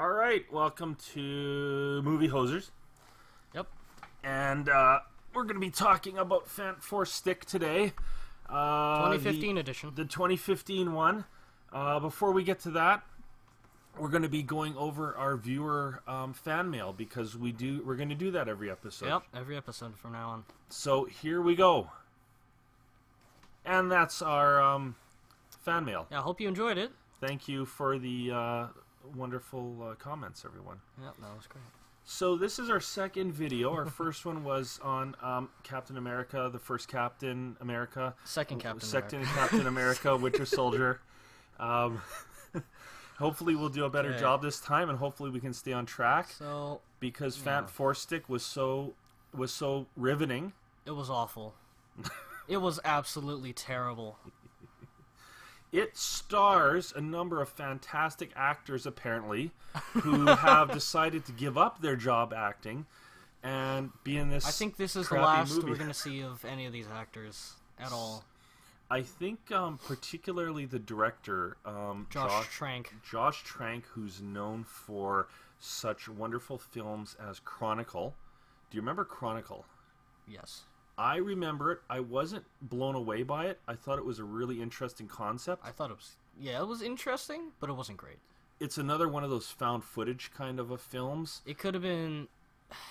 All right, welcome to Movie Hosers. Yep. And we're going to be talking about Fant4stic today. 2015 edition. The 2015 one. Before we get to that, we're going to be going over our viewer fan mail because we're going to do that every episode. Yep, every episode from now on. So here we go. And that's our fan mail. Yeah, I hope you enjoyed it. Thank you for the wonderful comments, everyone. Yep, that was great. So this is our second video. Our first one was on Captain America, the first Captain America. Second Captain America, Winter Soldier. Hopefully we'll do a better job this time, and hopefully we can stay on track. So because Fant4stic was so riveting. It was awful. It was absolutely terrible. It stars a number of fantastic actors, apparently, who have decided to give up their job acting and be in this. I think this is the crappy last movie. we're going to see of any of these actors at all. I think particularly the director, Josh Trank. Josh Trank, who's known for such wonderful films as Chronicle. Do you remember Chronicle? Yes. I remember it. I wasn't blown away by it. I thought it was a really interesting concept. I thought it was, it was interesting, but it wasn't great. It's another one of those found footage kind of films. It could have been,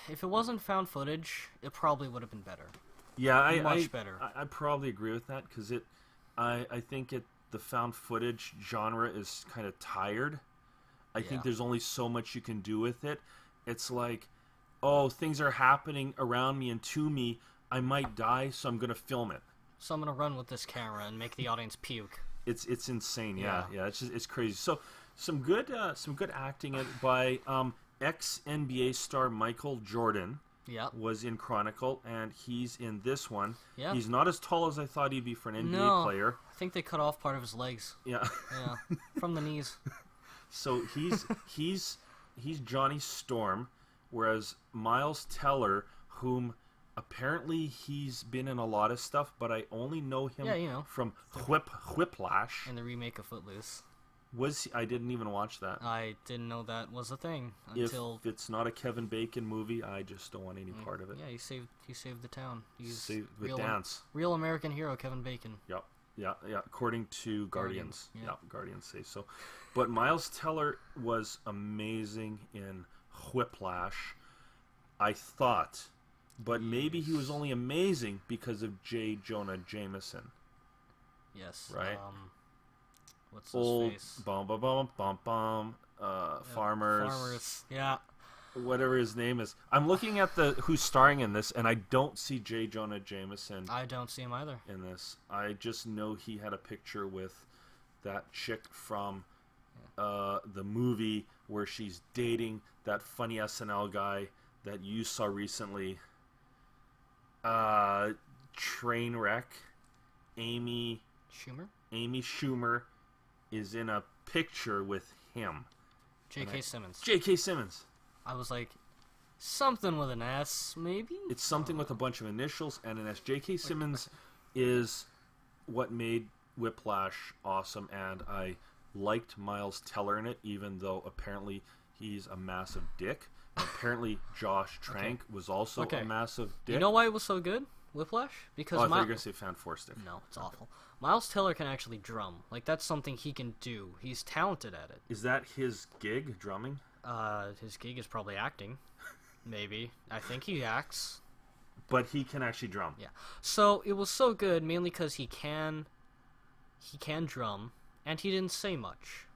if it wasn't found footage, it probably would have been better. Yeah, much better. I probably agree with that because I think the found footage genre is kind of tired. I think there's only so much you can do with it. It's like, oh, things are happening around me and to me. I might die, so I'm going to film it. So I'm going to run with this camera and make the audience puke. It's insane, yeah. It's crazy. So some good acting by ex-NBA star Michael Jordan. Yeah. Was in Chronicle, and he's in this one. Yeah. He's not as tall as I thought he'd be for an NBA player. I think they cut off part of his legs. Yeah. Yeah. From the knees. So he's Johnny Storm, whereas Miles Teller, whom apparently he's been in a lot of stuff, but I only know him from Whiplash. And the remake of Footloose. I didn't even watch that. I didn't know that was a thing until. If it's not a Kevin Bacon movie, I just don't want any part of it. Yeah, he saved the town. He's saved with dance. Real American hero, Kevin Bacon. Yep. Yeah. According to Guardians. Yeah. Guardians say so. But Miles Teller was amazing in Whiplash, I thought. But maybe he was only amazing because of J. Jonah Jameson. Yes. Right? What's his face? Farmers. Farmers, yeah. Whatever his name is. I'm looking at who's starring in this, and I don't see J. Jonah Jameson. I don't see him either. In this. I just know he had a picture with that chick from the movie where she's dating that funny SNL guy that you saw recently. Trainwreck. Amy Schumer is in a picture with him. J.K. Simmons. J.K. Simmons. I was like, something with an S, maybe? It's something with a bunch of initials and an S. J.K. Simmons is what made Whiplash awesome, and I liked Miles Teller in it, even though apparently he's a massive dick. And apparently Josh Trank was also a massive dick. You know why it was so good? Whiplash? Because I thought you were going to say Fant4stic. No, it's awful. Miles Teller can actually drum. Like, that's something he can do. He's talented at it. Is that his gig, drumming? His gig is probably acting. Maybe. I think he acts. But he can actually drum. Yeah. So, it was so good, mainly because he can drum, and he didn't say much.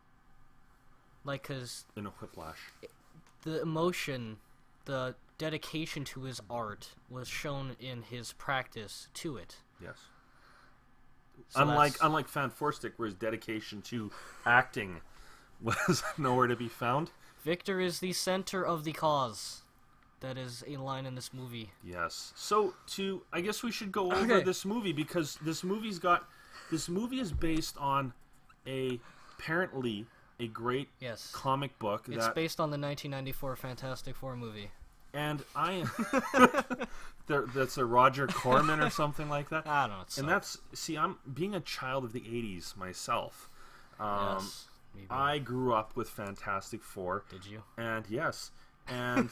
Like, because... In a Whiplash. The emotion, the dedication to his art was shown in his practice to it. Yes. So unlike Fant4stic, where his dedication to acting was nowhere to be found. Victor is the center of the cause. That is a line in this movie. Yes. So I guess we should go over this movie because this movie is based on apparently a great comic book. It's based on the 1994 Fantastic Four movie. And I am... that's a Roger Corman or something like that. I don't know. And that's... See, I'm being a child of the 80s myself. Yes. maybe. I grew up with Fantastic Four. Did you? And yes, and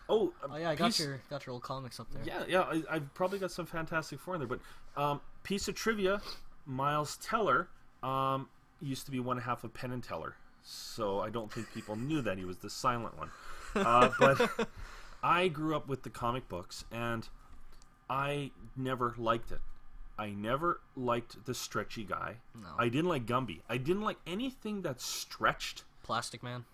oh yeah, I got your old comics up there. Yeah. I've probably got some Fantastic Four in there. But piece of trivia: Miles Teller used to be one half of Penn and Teller, so I don't think people knew that he was the silent one. But I grew up with the comic books, and I never liked it. I never liked the stretchy guy. No. I didn't like Gumby. I didn't like anything that stretched. Plastic Man.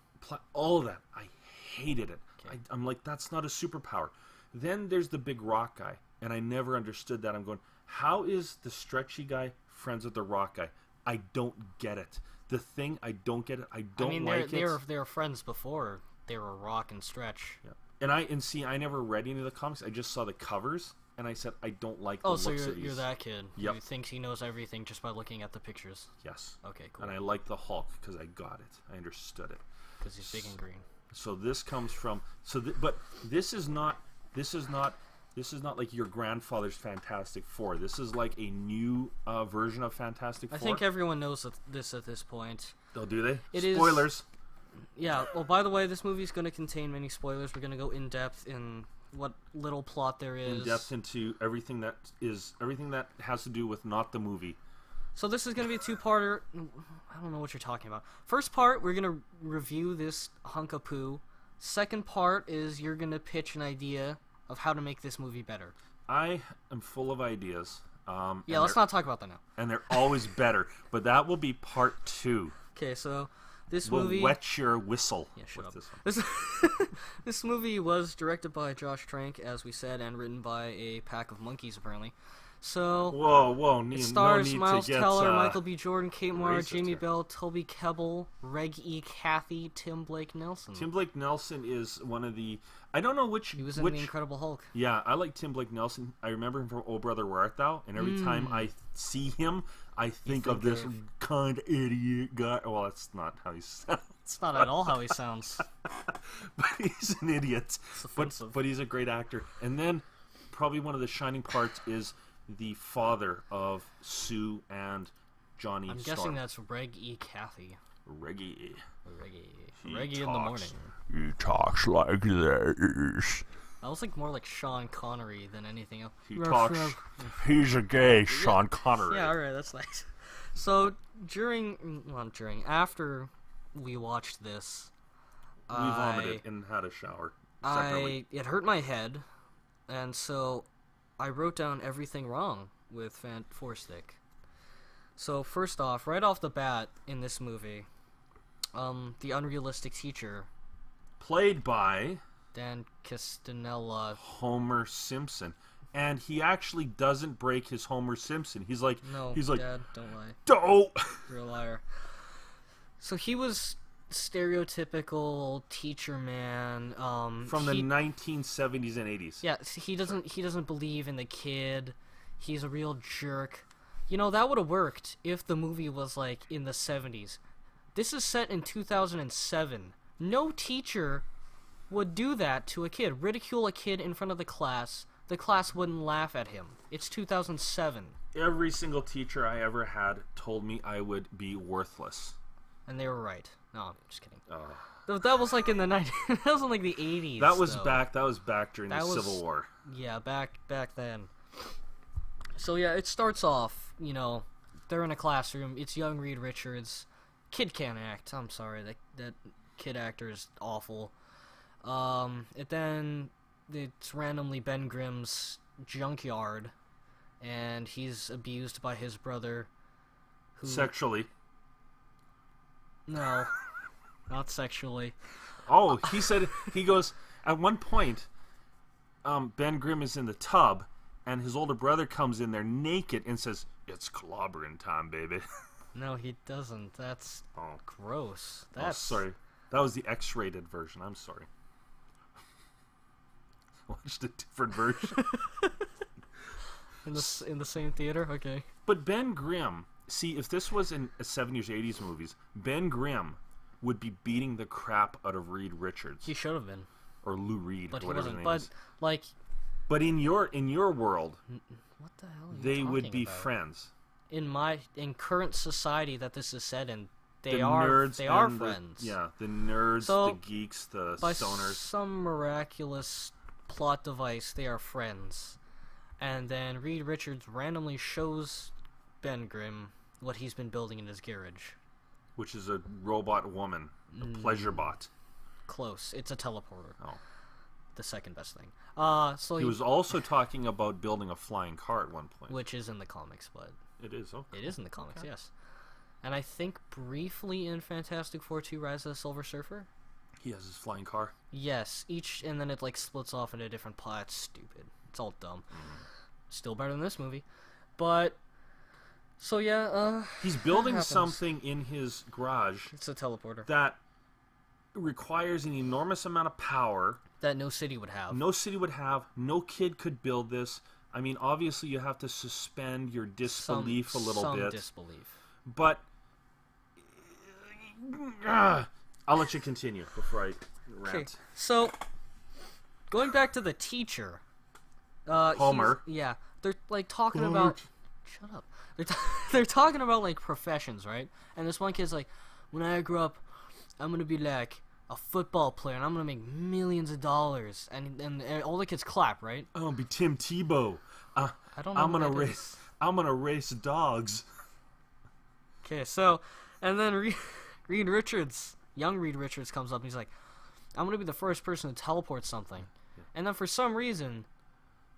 All of that. I hated it. Okay. I'm like, that's not a superpower. Then there's the big rock guy, and I never understood that. I'm going, how is the stretchy guy friends with the rock guy? I don't get it. The Thing, I don't get it. I don't like it. They were friends before they were Rock and Stretch. Yeah. I never read any of the comics. I just saw the covers. And I said, I don't like the looks of these. Oh, so you're that kid Yep. who thinks he knows everything just by looking at the pictures. Yes. Okay, cool. And I like the Hulk because I got it. I understood it. Because he's big and green. So this comes from but this is not like your grandfather's Fantastic Four. This is like a new version of Fantastic Four. I think everyone knows this at this point. Oh, do they? It Spoilers. Yeah. Well, by the way, this movie is going to contain many spoilers. We're going to go in depth in what little plot there is. In depth into everything that has to do with not the movie. So this is going to be a two-parter. I don't know what you're talking about. First part, we're going to review this hunk of poo. Second part is you're going to pitch an idea of how to make this movie better. I am full of ideas. Yeah, let's not talk about that now. And they're always better. But that will be part 2. Okay, so this we'll movie... wet your whistle. Yeah, shut up. This one. This movie was directed by Josh Trank, as we said, and written by a pack of monkeys, apparently. So, whoa, it stars no Miles to get, Teller, Michael B. Jordan, Kate Mara, Jamie here. Bell, Toby Kebbell, Reg E. Kathy, Tim Blake Nelson. Tim Blake Nelson is one of the... I don't know which... He was in The Incredible Hulk. Yeah, I like Tim Blake Nelson. I remember him from Oh Brother, Where Art Thou? And every time I see him, I think of this kind of idiot guy. Well, that's not how he sounds. It's not at all how he sounds. But he's an idiot. It's offensive. But he's a great actor. And then, probably one of the shining parts is the father of Sue and Johnny I'm Storm. guessing that's Reg E. Kathy. Reggie. Reggie in the morning. He talks like this. That was more like Sean Connery than anything else. He's a gay Sean Connery. Yeah, alright, that's nice. So, after we watched this, we vomited and had a shower separately. It hurt my head, and so I wrote down everything wrong with Fant4stic. So, first off, right off the bat in this movie, the unrealistic teacher, played by Dan Castanella, Homer Simpson, and he actually doesn't break his Homer Simpson. He's like, Dad, don't lie. Don't. You're a liar. So he was stereotypical teacher man. From the 1970s and 80s. Yeah, he doesn't believe in the kid. He's a real jerk. You know, that would have worked if the movie was in the 70s. This is set in 2007. No teacher would do that to a kid. Ridicule a kid in front of the class. The class wouldn't laugh at him. It's 2007. Every single teacher I ever had told me I would be worthless. And they were right. No, I'm just kidding. That was in the 90s. That was in the 80s. That was back during the Civil War. Yeah, back then. So yeah, it starts off, they're in a classroom. It's young Reed Richards. Kid can't act. I'm sorry, that kid actor is awful. Then it's randomly Ben Grimm's junkyard, and he's abused by his brother. Sexually. No, not sexually. Oh, he goes, at one point, Ben Grimm is in the tub, and his older brother comes in there naked and says, "It's clobbering time, baby." No, he doesn't. That's gross. Sorry. That was the X-rated version. I'm sorry. Watched a different version. in the same theater? Okay. But Ben Grimm, see, if this was in 70s or 80s movies, Ben Grimm would be beating the crap out of Reed Richards. He should have been. Or Lou Reed, but whatever he his wasn't. name is. But in your world, what the hell are you they talking would be about? friends. In current society that this is set in, They are and friends. The nerds, So, the geeks, the by stoners. some miraculous plot device, they are friends. And then Reed Richards randomly shows Ben Grimm what he's been building in his garage. Which is a robot woman, a pleasure bot. Close. It's a teleporter. Oh. The second best thing. So he was also talking about building a flying car at one point. Which is in the comics, but... It is, okay. It is in the comics, yes. And I think briefly in Fantastic Four 2 Rise of the Silver Surfer. He has his flying car. Yes, and then it like splits off into different plots. Stupid. It's all dumb. Still better than this movie. But, so yeah, he's building something in his garage. It's a teleporter. That requires an enormous amount of power. That no city would have. No city would have. No kid could build this. I mean, obviously you have to suspend your disbelief a little bit. Some disbelief. But I'll let you continue before I rant. Okay, so going back to the teacher, Homer. They're like talking about. Shut up. They're talking about like professions, right? And this one kid's like, when I grow up, I'm gonna be like a football player, and I'm gonna make millions of dollars. And all the kids clap, right? I'm gonna be Tim Tebow. I don't know. I'm gonna race dogs. Okay, so, and then Reed Richards, young Reed Richards comes up and he's like, I'm going to be the first person to teleport something. Yeah. And then for some reason,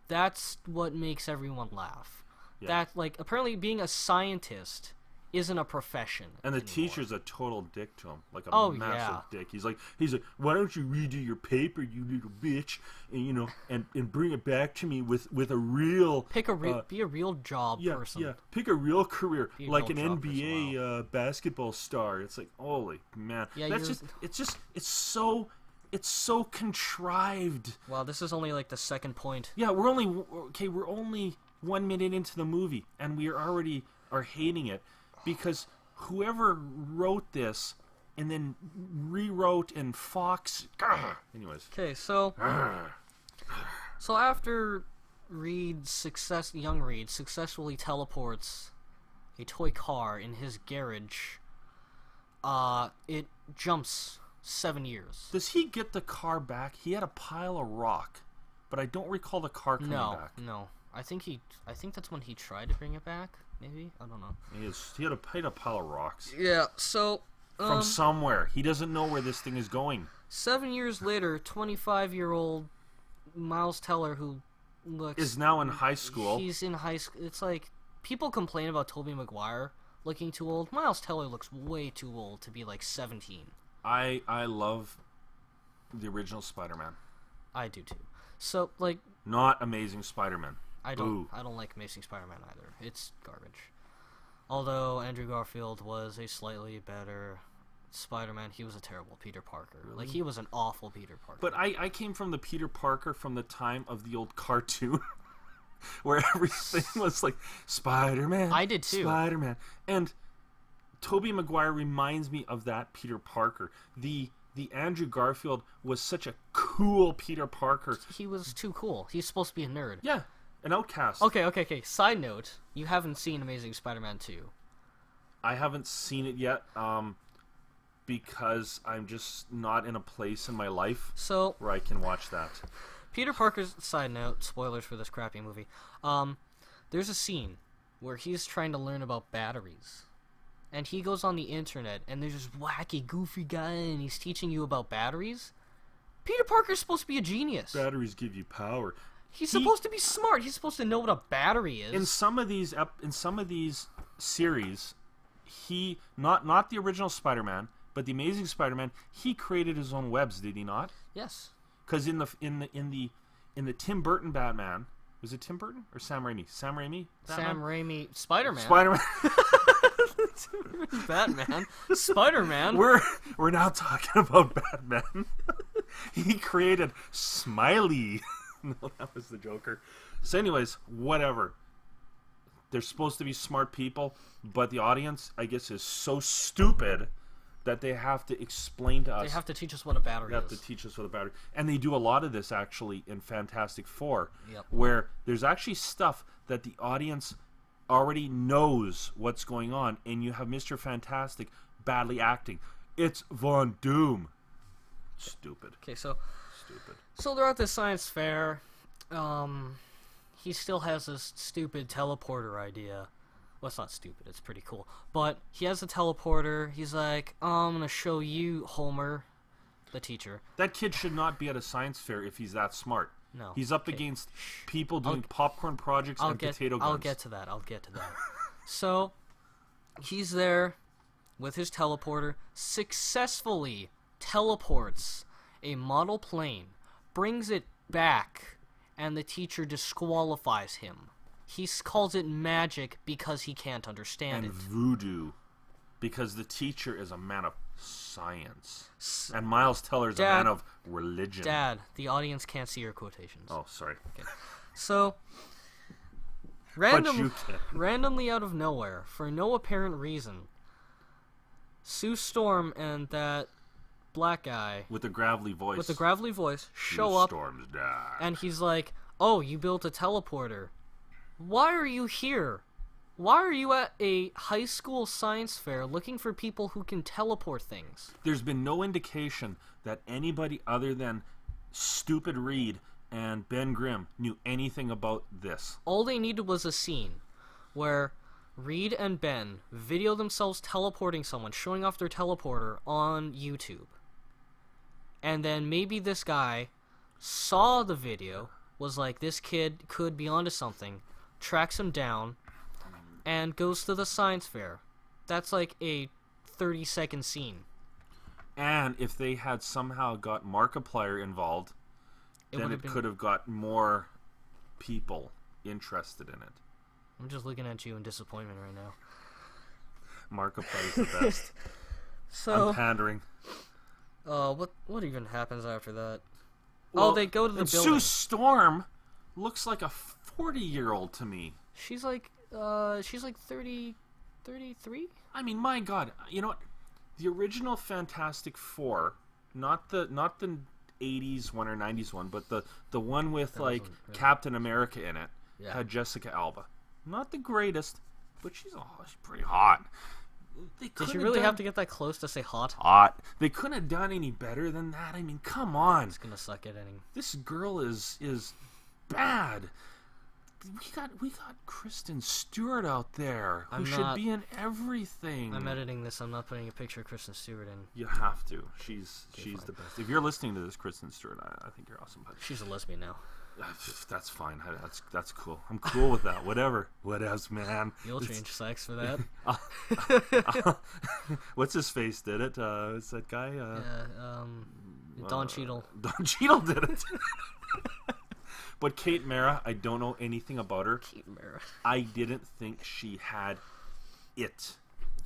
that's what makes everyone laugh. Yeah. That, like, apparently being a scientist isn't a profession and the anymore. Teacher's a total dick to him, like a massive dick. He's like, why don't you redo your paper, you little bitch, and and bring it back to me with a real be a real job person. Yeah, pick a real career, like an NBA basketball star. It's like, holy man, it's so contrived. Wow, this is only like the second point. Yeah, we're only 1 minute into the movie and we already are hating it. Because whoever wrote this and then rewrote and Fox... Anyways. Okay, so after young Reed successfully teleports a toy car in his garage, it jumps 7 years. Does he get the car back? He had a pile of rock, but I don't recall the car coming back. No. I think that's when he tried to bring it back. Maybe? I don't know. He had a pile of rocks. Yeah, so... from somewhere. He doesn't know where this thing is going. 7 years later, 25-year-old Miles Teller, who is now in high school. He's in high school. It's like, people complain about Tobey Maguire looking too old. Miles Teller looks way too old to be, like, 17. I love the original Spider-Man. I do, too. So, like... Not Amazing Spider-Man. I don't like Amazing Spider-Man either. It's garbage. Although Andrew Garfield was a slightly better Spider-Man, he was a terrible Peter Parker. Really? Like, he was an awful Peter Parker. But I came from the Peter Parker from the time of the old cartoon where everything was like Spider-Man. I did too. Spider-Man. And Tobey Maguire reminds me of that Peter Parker. The Andrew Garfield was such a cool Peter Parker. He was too cool. He's supposed to be a nerd. Yeah. An outcast. Okay. Side note, you haven't seen Amazing Spider-Man 2. I haven't seen it yet, because I'm just not in a place in my life where I can watch that. Peter Parker's, side note, spoilers for this crappy movie, there's a scene where he's trying to learn about batteries. And he goes on the internet, and there's this wacky, goofy guy, and he's teaching you about batteries. Peter Parker's supposed to be a genius. Batteries give you power. He's supposed to be smart. He's supposed to know what a battery is. In some of these series, he not the original Spider-Man, but the Amazing Spider-Man, he created his own webs, did he not? Yes. Because in the Tim Burton Batman, was it Tim Burton or Sam Raimi? Sam Raimi. Batman? Sam Raimi. Spider-Man. Batman. Spider-Man. We're now talking about Batman. He created Smiley. No, that was the Joker. So anyways, whatever. They're supposed to be smart people, but the audience, I guess, is so stupid that they have to explain to us. They have to teach us what a battery is. They have to teach us what a battery. And they do a lot of this, actually, in Fantastic Four, yep. Where there's actually stuff that the audience already knows what's going on, and you have Mr. Fantastic badly acting. It's Von Doom. Stupid. Okay, so Stupid. So they're at this science fair. He still has this stupid teleporter idea. Well, it's not stupid. It's pretty cool. But he has a teleporter. He's like, I'm going to show you, Homer, the teacher. That kid should not be at a science fair if he's that smart. No. He's up against people doing popcorn projects and potato guns. I'll get to that. So, he's there with his teleporter, successfully teleports a model plane, brings it back, and the teacher disqualifies him. He calls it magic because he can't understand it. And voodoo, because the teacher is a man of science. And Miles Teller is a man of religion. Dad, the audience can't see your quotations. Oh, sorry. Okay. So, randomly out of nowhere, for no apparent reason, Sue Storm and that black guy with the gravelly voice show up, Storm's dad. And he's like, "Oh, you built a teleporter. Why are you here? Why are you at a high school science fair looking for people who can teleport things?" There's been no indication that anybody other than Stupid Reed and Ben Grimm knew anything about this. All they needed was a scene where Reed and Ben video themselves teleporting someone, showing off their teleporter on YouTube. And then maybe this guy saw the video, was like, this kid could be onto something, tracks him down, and goes to the science fair. That's like a 30-second scene. And if they had somehow got Markiplier involved, then it could have got more people interested in it. I'm just looking at you in disappointment right now. Markiplier's the best. So I'm pandering. What even happens after that? Well, they go to the building. Sue Storm looks like a 40-year-old to me. She's like 30, 33? I mean, my God, you know what? The original Fantastic Four, not the 80s one or 90s one, but the one with like Captain America in it, had Jessica Alba. Not the greatest, but she's pretty hot. Did you really have to get that close to say hot? Hot. They couldn't have done any better than that. I mean, come on. It's gonna suck at any. This girl is bad. We got Kristen Stewart out there who should be in everything. I'm editing this. I'm not putting a picture of Kristen Stewart in. You have to. She's the best. If you're listening to this, Kristen Stewart, I think you're awesome. But she's a lesbian now. That's fine. That's cool. I'm cool with that. Whatever. What else, man? You'll change sex for that. What's his face did it? It's that guy. Don Cheadle. Don Cheadle did it. But Kate Mara, I don't know anything about her. Kate Mara. I didn't think she had it.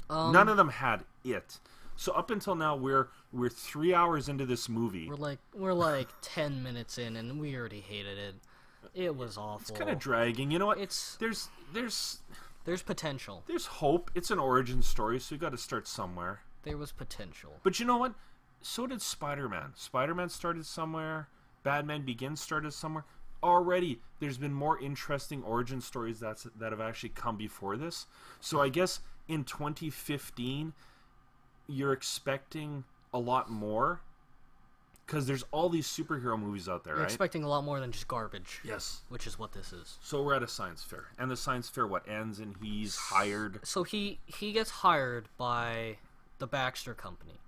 None of them had it. So up until now, we're 3 hours into this movie. We're like 10 minutes in, and we already hated it. It was awful. It's kind of dragging. You know what? There's potential. There's hope. It's an origin story, so you got to start somewhere. There was potential. But you know what? So did Spider-Man. Spider-Man started somewhere. Batman Begins started somewhere. Already, there's been more interesting origin stories that have actually come before this. So I guess in 2015, you're expecting a lot more because there's all these superhero movies out there, You're right? expecting a lot more than just garbage. Yes. Which is what this is. So we're at a science fair. And the science fair, ends and he's hired. So he gets hired by the Baxter Company.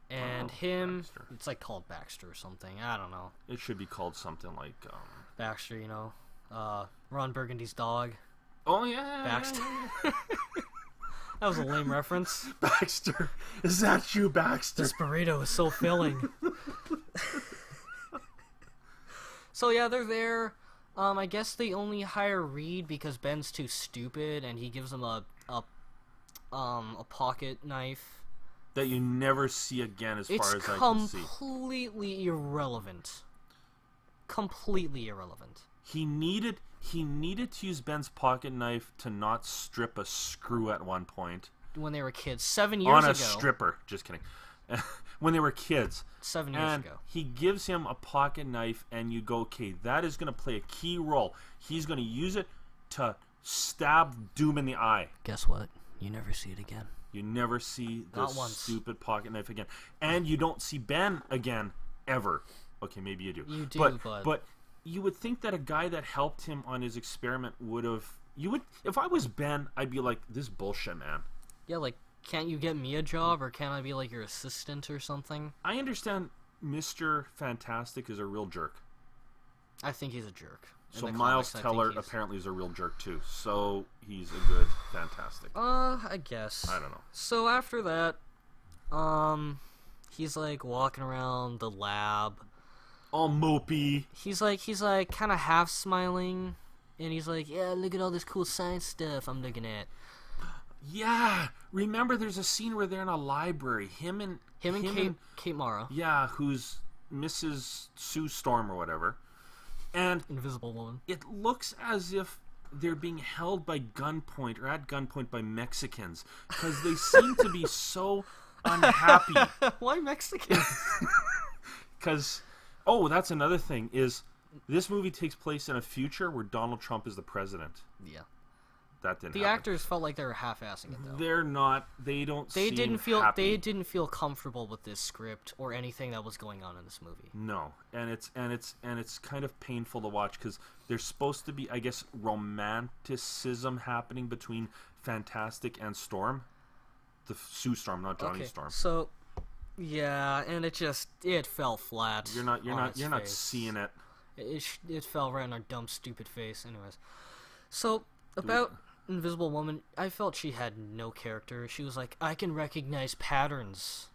And Baxter. It's like called Baxter or something. I don't know. It should be called something like... Baxter, you know. Ron Burgundy's dog. Oh, yeah. Baxter. That was a lame reference. Baxter. Is that you, Baxter? This burrito is so filling. So, yeah, they're there. I guess they only hire Reed because Ben's too stupid, and he gives him a pocket knife. That you never see again as far as I can see. It's completely irrelevant. Completely irrelevant. He needed to use Ben's pocket knife to not strip a screw at one point. When they were kids, 7 years ago. On a stripper. Just kidding. When they were kids. 7 years ago. He gives him a pocket knife and you go, okay, that is going to play a key role. He's going to use it to stab Doom in the eye. Guess what? You never see it again. You never see the Not once. stupid pocket knife again. And you don't see Ben again, ever. Okay, maybe you do. You do, but you would think that a guy that helped him on his experiment would have... If I was Ben, I'd be like, this bullshit, man. Yeah, like, can't you get me a job, or can't I be, like, your assistant or something? I understand Mr. Fant4stic is a real jerk. I think he's a jerk. So Miles Teller apparently is a real jerk too. So he's a good Fant4stic. I guess. I don't know. So after that, he's like walking around the lab, all mopey. He's like kind of half smiling, and he's like, "Yeah, look at all this cool science stuff I'm looking at." Yeah, remember there's a scene where they're in a library. Him and Kate Mara. Yeah, who's Mrs. Sue Storm or whatever. And Invisible Woman. It looks as if they're being held by gunpoint or at gunpoint by Mexicans because they seem to be so unhappy. Why Mexicans? Because, that's another thing, is this movie takes place in a future where Donald Trump is the president. Yeah. That didn't The happen. actors felt like they were half-assing it, though. They're not. They don't. They didn't feel. happy. They didn't feel comfortable with this script or anything that was going on in this movie. No, and it's kind of painful to watch because there's supposed to be, I guess, romanticism happening between Fant4stic and Storm, the Sue Storm, not Johnny Storm. So, yeah, and it fell flat. You're not seeing it. It fell right on our dumb, stupid face. Anyways, so about Invisible Woman, I felt she had no character. She was like, I can recognize patterns.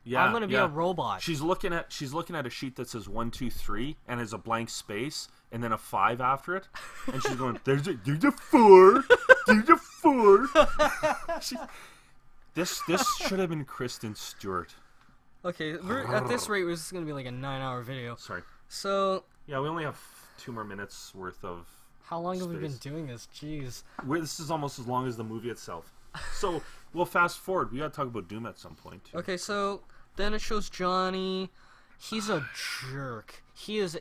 Yeah, I'm gonna be a robot. She's looking at a sheet that says 1, 2, 3 and has a blank space and then a 5 after it, and she's going, there's a 4, there's a 4. This should have been Kristen Stewart. Okay, at this rate, this is gonna be like a 9-hour video. Sorry. So yeah, we only have 2 more minutes worth of. How long have we been doing this? Jeez. This is almost as long as the movie itself. So we'll fast forward. We gotta talk about Doom at some point too. Okay, so then it shows Johnny. He's a jerk. He is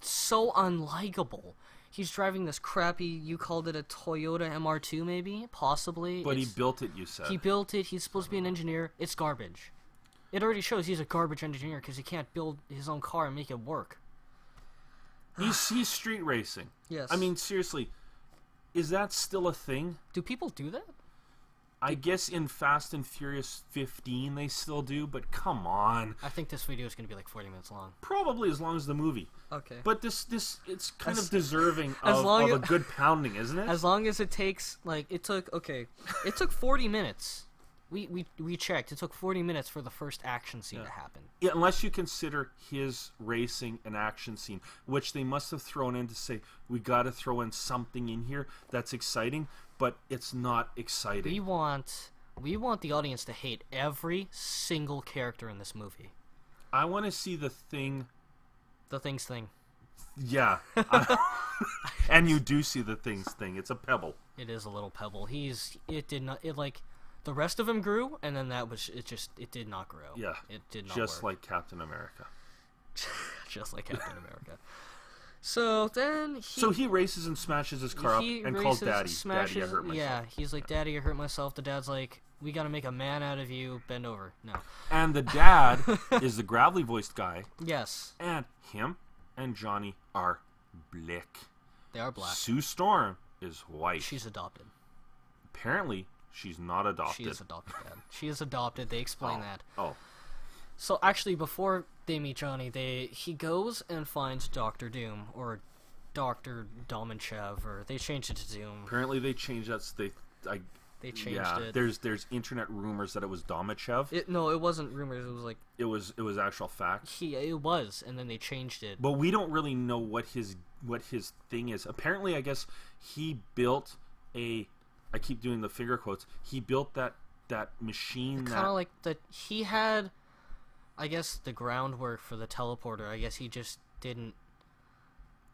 so unlikable. He's driving this crappy. You called it a Toyota MR2, maybe, possibly. But he built it. You said he built it. He's supposed to be an engineer. It's garbage. It already shows he's a garbage engineer because he can't build his own car and make it work. He's street racing. Yes. I mean, seriously, is that still a thing? Do people do that? I guess in Fast and Furious 15 they still do, but come on. I think this video is going to be like 40 minutes long. Probably as long as the movie. Okay. But this it's kind of deserving of a good pounding, isn't it? As long as it takes, like, it took 40 minutes. We checked. It took 40 minutes for the first action scene to happen. Yeah, unless you consider his racing an action scene, which they must have thrown in to say, we got to throw in something in here that's exciting, but it's not exciting. We want the audience to hate every single character in this movie. I want to see the Thing. The Thing's thing. Yeah. And you do see the Thing's thing. It's a pebble. It is a little pebble. The rest of him grew, and then it did not grow. Yeah. It did not just work. like Captain America. Just like Captain America. So then he races and smashes his car up and calls Daddy. Daddy, I hurt myself. Yeah, he's like, Daddy, I hurt myself. The dad's like, we gotta make a man out of you. Bend over. No. And the dad is the gravelly voiced guy. Yes. And him and Johnny are black. They are black. Sue Storm is white. She's adopted. Apparently, she's not adopted. She is adopted, Dad. She is adopted. They explain that. Oh. So actually, before they meet Johnny, he goes and finds Dr. Doom, or Dr. Dominchev, or they changed it to Doom. Apparently, they changed that. They changed it. There's internet rumors that it was Domichev. No, it wasn't rumors. It was like it was actual fact. It was, and then they changed it. But we don't really know what his thing is. Apparently, I guess he built a. I keep doing the finger quotes. He built that machine. Kind of like that. He had, I guess, the groundwork for the teleporter. I guess he just didn't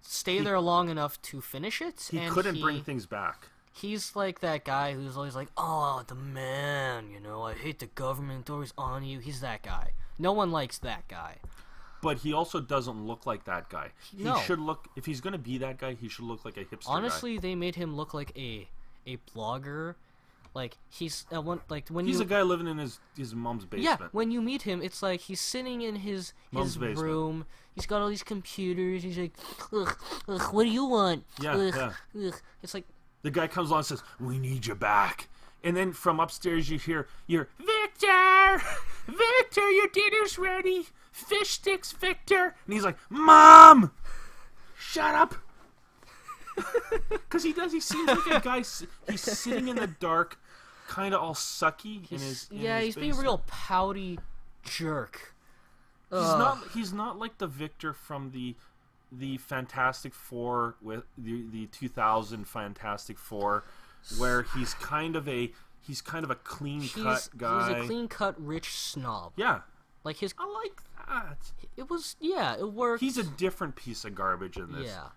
stay there long enough to finish it. He couldn't bring things back. He's like that guy who's always like, oh, the man, I hate the government, they're always on you. He's that guy. No one likes that guy. But he also doesn't look like that guy. He should look, if he's going to be that guy, he should look like a hipster Honestly, guy. They made him look like a blogger Like he's when He's you a guy living in his mom's basement. yeah, when you meet him, it's like he's sitting in his Mom's room. He's got all these computers. He's like, ugh, ugh, what do you want? Yeah, ugh, yeah. ugh. It's like The guy comes along and says, "We need you back." And then from upstairs you hear, "Victor! Victor, your dinner's ready. Fish sticks, Victor." And he's like, "Mom! Shut up!" Because he seems like a guy, he's sitting in the dark, kind of all sucky in his he's being a real pouty jerk. He's not like the Victor from the Fantastic Four, with the 2000 Fantastic Four, where he's kind of a clean cut guy. He's a clean cut rich snob. Yeah, Like his. I like that. It worked. He's a different piece of garbage in this. Yeah,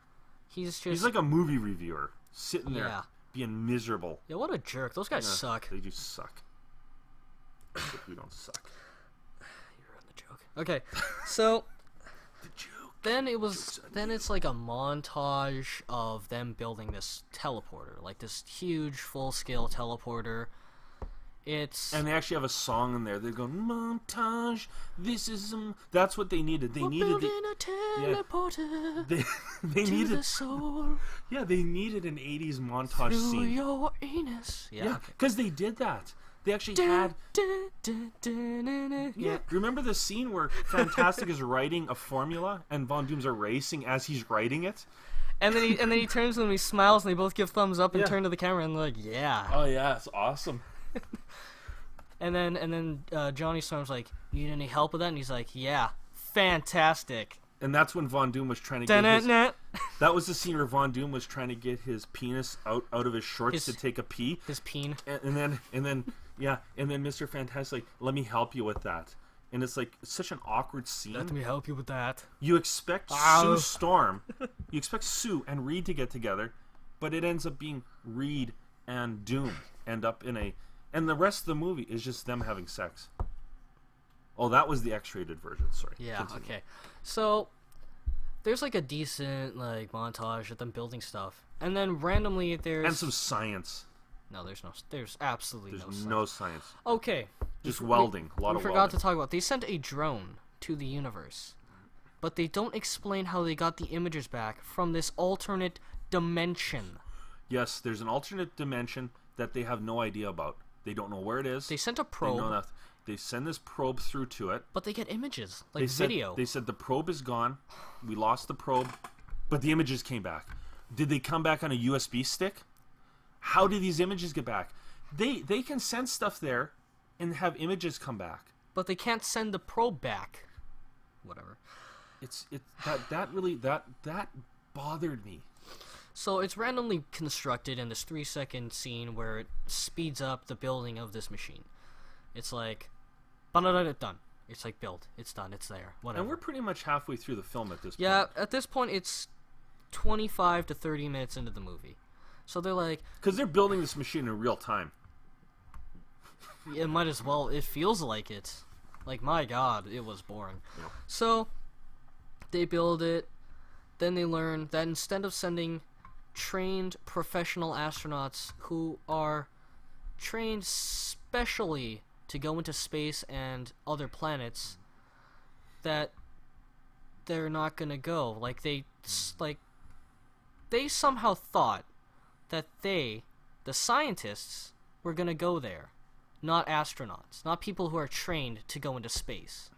he's He's like a movie reviewer sitting there Yeah. being miserable. Yeah, what a jerk. Those guys suck. They do suck. But we don't suck. You ruined the joke. Okay, so The joke. then it's like a montage of them building this teleporter, like this huge full-scale teleporter. And they actually have a song in there. They're going, montage. This is that's what they needed. They needed building a teleporter they to needed the soul they needed an 80s montage through scene. your anus. Yeah, because they did that. They actually had. Yeah, remember the scene where Fant4stic is writing a formula and Von Dooms are racing as he's writing it? And then he turns to them, he smiles, and they both give thumbs up and turn to the camera and they're like, yeah. Oh yeah, it's awesome. And then Johnny Storm's like, you need any help with that? And he's like, yeah, fantastic. And that's when Von Doom was trying to get his, that was the scene where Von Doom was trying to get his penis out of his shorts to take a pee. His peen. And then Mr. Fant4stic like, let me help you with that. And it's like such an awkward scene. Let me help you with that. You expect Sue Storm, you expect Sue and Reed to get together, but it ends up being Reed and Doom end up in and the rest of the movie is just them having sex. Oh, that was the X-rated version. Sorry. Yeah. Continue. Okay. So there's like a decent like montage of them building stuff, and then randomly there's And some science. no, there's absolutely There's no no science. Okay. Just welding. A lot We of forgot welding. to talk about. They sent a drone to the universe, but they don't explain how they got the images back from this alternate dimension. Yes, there's an alternate dimension that they have no idea about. They don't know where it is. They sent a They probe, know nothing. They send this probe through to it. but they get images like They said, video. They said the probe is gone. We lost the probe, but the images came back. Did they come back on a USB stick? How did these images get back? They can send stuff there and have images come back. But they can't send the probe back. Whatever. That bothered me. So it's randomly constructed in this 3-second scene where it speeds up the building of this machine. It's like, done. It's like built. It's done. It's there. Whatever. And we're pretty much halfway through the film at this point. Yeah, at this point it's 25 to 30 minutes into the movie. So they're like, because they're building this machine in real time. it might as well. It feels like it. Like, my God, it was boring. Yeah. So they build it. Then they learn that instead of sending trained professional astronauts who are trained specially to go into space and other planets, that they're not gonna go. Like they somehow thought that the scientists, were gonna go there, not astronauts, not people who are trained to go into space.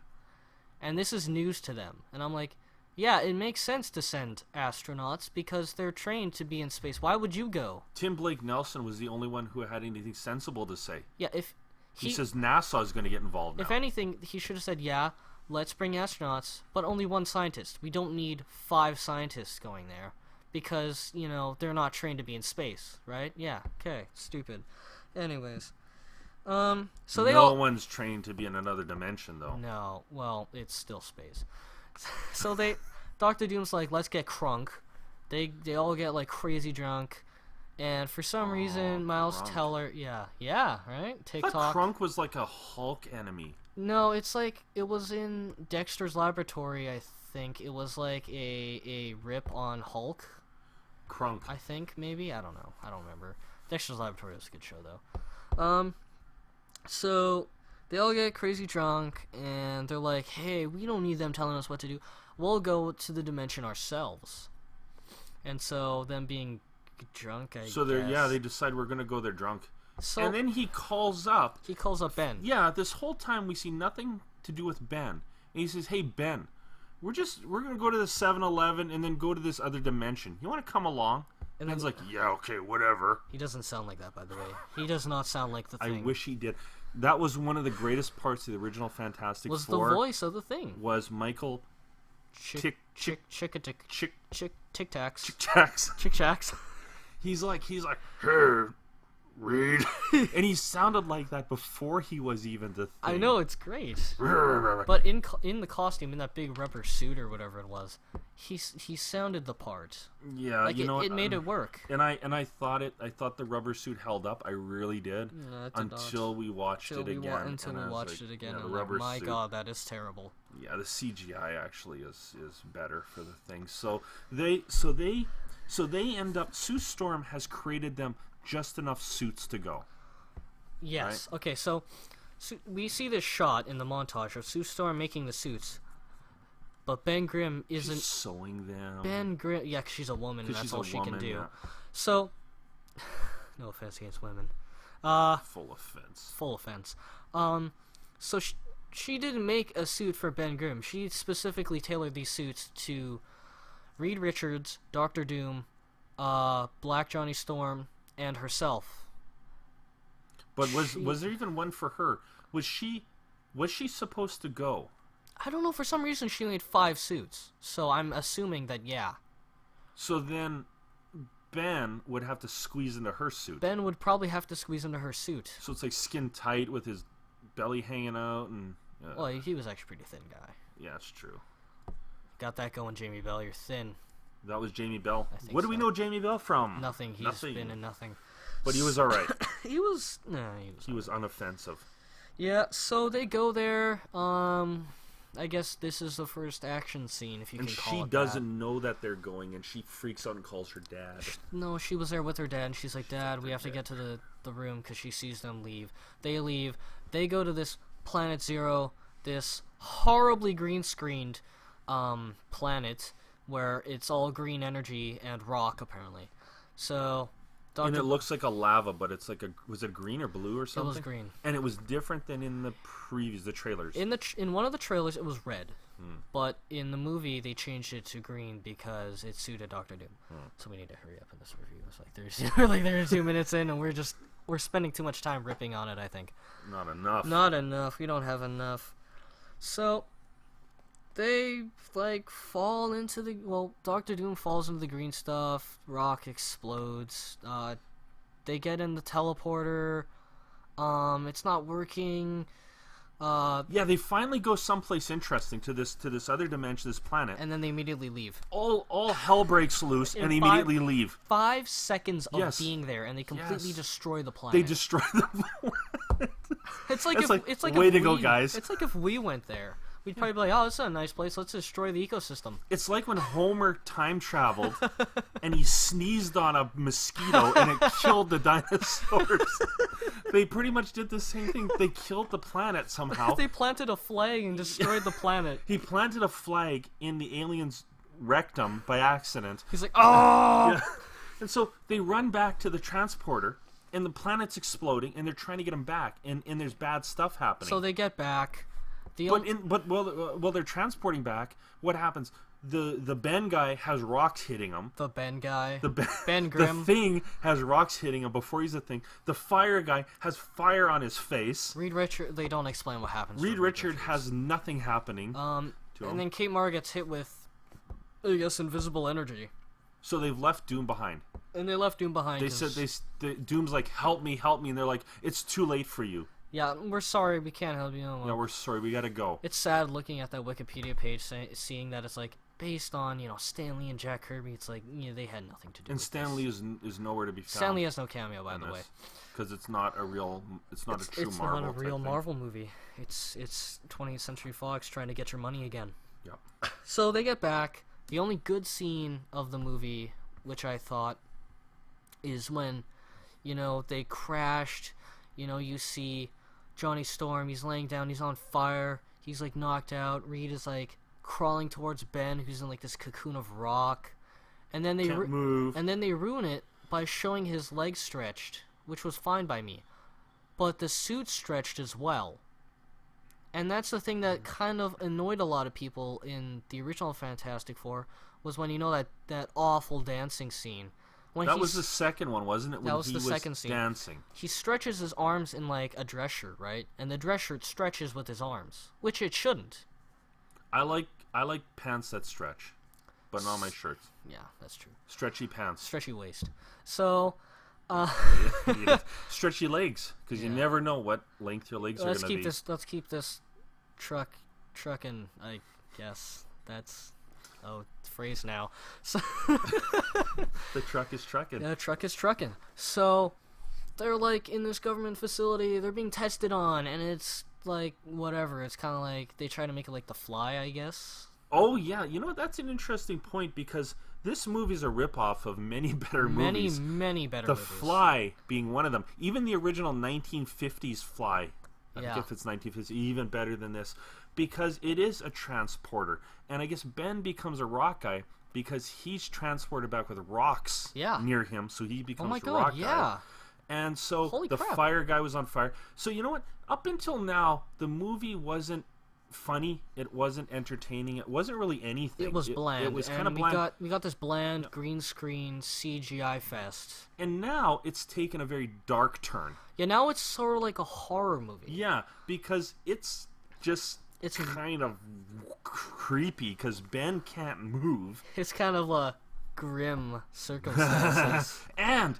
And this is news to them. And I'm like, yeah, it makes sense to send astronauts because they're trained to be in space. Why would you go? Tim Blake Nelson was the only one who had anything sensible to say. Yeah, if He says NASA is going to get involved now. if anything, he should have said, yeah, let's bring astronauts, but only one scientist. We don't need 5 scientists going there because, they're not trained to be in space, right? Yeah, okay, stupid. Anyways, so they no all... one's trained to be in another dimension, though. No, well, it's still space. So Dr. Doom's like, let's get crunk. They all get like crazy drunk, and for some reason, Miles Crunk. Teller, yeah, right? I TikTok. thought Crunk was like a Hulk enemy. No, it's like it was in Dexter's Laboratory. I think it was like a rip on Hulk. Crunk. I think maybe I don't know. I don't remember. Dexter's Laboratory was a good show though. So they all get crazy drunk, and they're like, hey, we don't need them telling us what to do. We'll go to the dimension ourselves. And so them being drunk, I guess. So they decide we're going to go there drunk. So and then he calls up. He calls up Ben. Yeah, this whole time we see nothing to do with Ben. And he says, hey, Ben, we're going to go to the 7-Eleven and then go to this other dimension. You want to come along? And Ben's like, yeah, okay, whatever. He doesn't sound like that, by the way. He does not sound like the Thing. I wish he did. That was one of the greatest parts of the original Fantastic Four. Was the voice of the Thing. Was Michael Tic-Tacs. He's like, hey, Reed. And he sounded like that before he was even the Thing. I know, it's great. But in the costume, in that big rubber suit or whatever it was, he sounded the part. Yeah, like it made it work. And I thought the rubber suit held up. I really did. No, until we watched it again. Until we watched it again. Yeah, and like, my God, that is terrible. Yeah, the CGI actually is better for the Thing. So they end up. Sue Storm has created them just enough suits to go. Yes. Right? Okay. So we see this shot in the montage of Sue Storm making the suits, but Ben Grimm isn't she's sewing them. Ben Grimm, yeah, 'cause she's a woman, and that's all she can do. Yeah. So, no offense against women. Full offense. Full offense. So she didn't make a suit for Ben Grimm. She specifically tailored these suits to Reed Richards, Doctor Doom, Black Johnny Storm, and herself. But was there even one for her? Was she supposed to go? I don't know. For some reason, she made 5 suits. So I'm assuming that yeah. So then, Ben would have to squeeze into her suit. Ben would probably have to squeeze into her suit. So it's like skin tight with his belly hanging out and. Well, he was actually a pretty thin guy. Yeah, it's true. Got that going, Jamie Bell. You're thin. That was Jamie Bell. What do we know Jamie Bell from? Nothing. He's been in nothing. But he was all right. He was unoffensive. Yeah. So they go there. I guess this is the first action scene, if you can call it that. And she doesn't know that they're going, and she freaks out and calls her dad. No, she was there with her dad, and she's like, Dad, we have to get to the room, because she sees them leave. They leave. They go to this Planet Zero, this horribly green-screened planet, where it's all green energy and rock, apparently. So... And it looks like a lava, but it's like was it green or blue or something? It was green. And it was different than in the trailers. In one of the trailers, it was red. But in the movie, they changed it to green because it suited Doctor Doom. So we need to hurry up in this review. It's like there's 2 minutes in, and we're spending too much time ripping on it, I think. Not enough. We don't have enough. So... They, fall into the... Well, Doctor Doom falls into the green stuff. Rock explodes. They get in the teleporter. It's not working. Yeah, they finally go someplace interesting to this other dimension, this planet. And then they immediately leave. All hell breaks loose, and they immediately leave. 5 seconds of being there, and they completely destroy the planet. They destroy the planet. It's like way to go, guys. It's like if we went there. We'd probably be like, oh, this is a nice place. Let's destroy the ecosystem. It's like when Homer time traveled and he sneezed on a mosquito and it killed the dinosaurs. They pretty much did the same thing. They killed the planet somehow. They planted a flag and destroyed the planet. He planted a flag in the alien's rectum by accident. He's like, oh! Yeah. And so they run back to the transporter and the planet's exploding and they're trying to get him back and there's bad stuff happening. So they get back. While they're transporting back, what happens? The Ben guy has rocks hitting him. The Ben guy. Ben Grimm. The Thing has rocks hitting him before he's a Thing. The Fire guy has fire on his face. Reed Richard. They don't explain what happens. Reed Richard has nothing happening. And then Kate Mara gets hit with, I guess, invisible energy. So they've left Doom behind. And they left Doom behind. They said Doom's like, help me, and they're like, it's too late for you. Yeah, we're sorry, we can't help you. Yeah, we're sorry, we gotta go. It's sad looking at that Wikipedia page, seeing that it's like based on Stan Lee and Jack Kirby. It's like they had nothing to do. And Stan Lee is nowhere to be found. Stan Lee has no cameo, by the way, because it's not a true Marvel. It's not a real Marvel movie. It's 20th Century Fox trying to get your money again. Yeah. So they get back. The only good scene of the movie, which I thought, is when they crashed. You know, you see Johnny Storm, he's laying down, he's on fire, he's like knocked out. Reed is like crawling towards Ben, who's in like this cocoon of rock, and then they Can't move. and then they ruin it by showing his legs stretched, which was fine by me, but the suit stretched as well. And that's the thing that kind of annoyed a lot of people in the original Fantastic Four, was when, you know, that awful dancing scene. That was the second one, wasn't it? When that was the second scene. Dancing. He stretches his arms in like a dress shirt, right? And the dress shirt stretches with his arms, which it shouldn't. I like pants that stretch, but not my shirts. Yeah, that's true. Stretchy pants. Stretchy waist. So, stretchy legs, because you never know what length your legs are going to be. Let's keep this trucking, I guess. That's phrase now. So the truck is trucking. Yeah, the truck is trucking. So they're like in this government facility, they're being tested on, and it's like whatever. It's kind of like they try to make it like The Fly, I guess. Oh yeah, you know, that's an interesting point, because this movie is a ripoff of many better movies. Many better movies. The Fly being one of them. Even the original 1950s Fly. I Yeah. think if it's 1950s, even better than this, because it is a transporter. And I guess Ben becomes a rock guy because he's transported back with rocks near him, so he becomes a rock guy. And so Holy the crap. fire guy was on fire. So you know what? Up until now, the movie wasn't funny. It wasn't entertaining. It wasn't really anything. It was bland. It was and kind of bland. We got this bland green screen CGI fest. And now it's taken a very dark turn. Yeah, now it's sort of like a horror movie. Yeah, because it's kind of creepy because Ben can't move. It's kind of a grim circumstances. And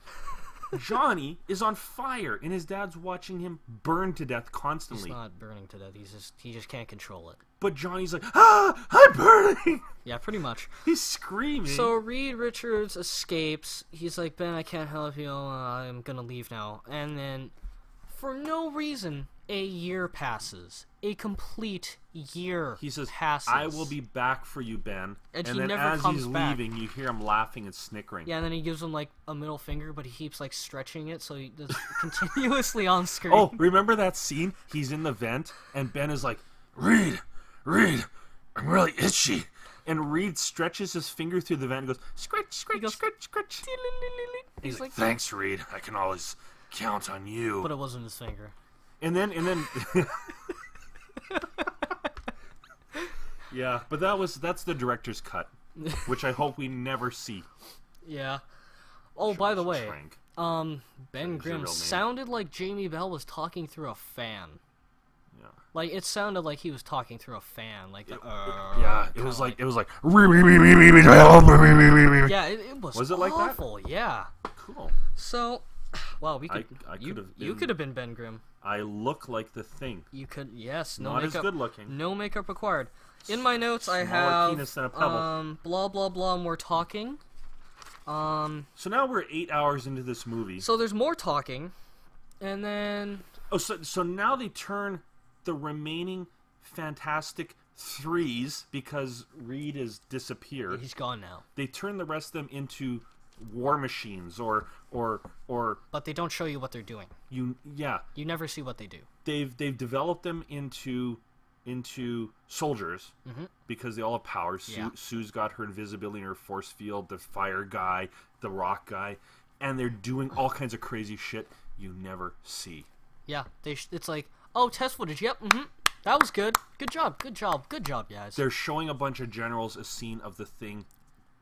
Johnny is on fire, and his dad's watching him burn to death constantly. He's not burning to death. He just can't control it. But Johnny's like, I'm burning! Yeah, pretty much. He's screaming. So Reed Richards escapes. He's like, Ben, I can't help you. I'm gonna leave now. And then, for no reason, a year passes. A complete year he says, passes. I will be back for you, Ben. And he then never as comes he's back. leaving, you hear him laughing and snickering. Yeah, and then he gives him like a middle finger, but he keeps like stretching it, so it's continuously on screen. Oh, remember that scene? He's in the vent, and Ben is like, Reed, I'm really itchy. And Reed stretches his finger through the vent and goes, scratch, scratch, scratch, scratch. He's like, thanks, Reed. I can always count on you. But it wasn't his finger. And then yeah, but that's the director's cut, which I hope we never see. Yeah. Oh, by the way, Trank. Ben Grimm sounded like Jamie Bell was talking through a fan. Yeah. Like it sounded like he was talking through a fan. Like it was like yeah, it was. Was it like that? awful. Yeah. Cool. So, well, we could. You could have been Ben Grimm. I look like the Thing. You could. Yes. No Not makeup. as good looking. No makeup required. In my notes, I Smaller have penis than a pebble. blah blah blah. More talking. So now we're 8 hours into this movie. So there's more talking, and then. Oh, so now they turn the remaining Fantastic Threes, because Reed has disappeared. He's gone now. They turn the rest of them into war machines, or. But they don't show you what they're doing. You never see what they do. They've developed them into soldiers, because they all have powers. Yeah. Sue's got her invisibility and her force field. The fire guy, the rock guy, and they're doing all kinds of crazy shit you never see. Yeah, it's like, oh, test footage. Yep, that was good. Good job, guys. They're showing a bunch of generals a scene of the Thing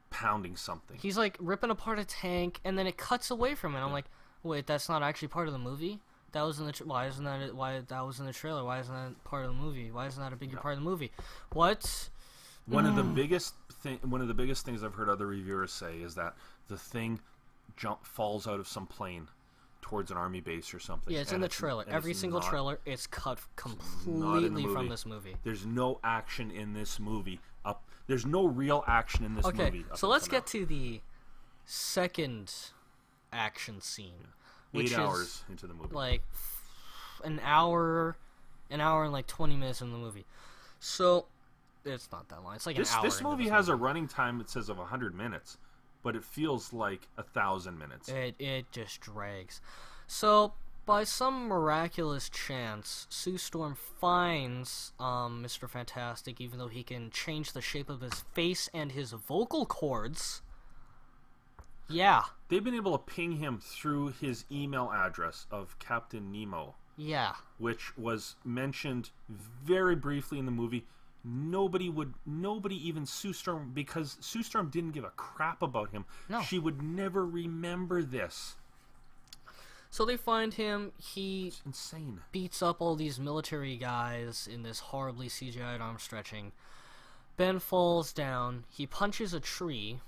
pounding something. He's like ripping apart a tank, and then it cuts away from it. I'm like, wait, that's not actually part of the movie. That was in the why isn't that it? Why that was in the trailer? Why isn't that part of the movie? Why isn't that a bigger part of the movie? What? One of the biggest things I've heard other reviewers say is that the Thing falls out of some plane towards an army base or something. Yeah, it's in the trailer. Every single trailer, it's cut completely from this movie. There's no action in this movie. There's no real action in this movie. Okay, so let's get to the second action scene. 8 hours into the movie. Like an hour and like 20 minutes in the movie. So it's not that long. It's like an hour. This movie has a running time, it says, of 100 minutes, but it feels like 1,000 minutes. It just drags. So by some miraculous chance, Sue Storm finds Mr. Fant4stic, even though he can change the shape of his face and his vocal cords. Yeah. They've been able to ping him through his email address of Captain Nemo. Yeah. Which was mentioned very briefly in the movie. Nobody even Sue Storm, because Sue Storm didn't give a crap about him. No. She would never remember this. So they find him, It's insane. beats up all these military guys in this horribly CGI'd arm stretching. Ben falls down, he punches a tree,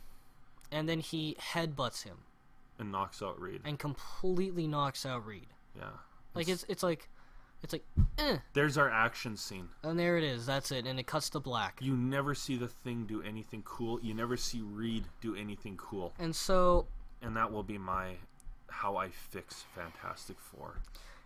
and then he headbutts him. And knocks out Reed. And completely knocks out Reed. Yeah. Like, it's like, There's our action scene. And there it is, that's it, and it cuts to black. You never see the Thing do anything cool. You never see Reed do anything cool. And so... And that will be how I fix Fant4stic 4.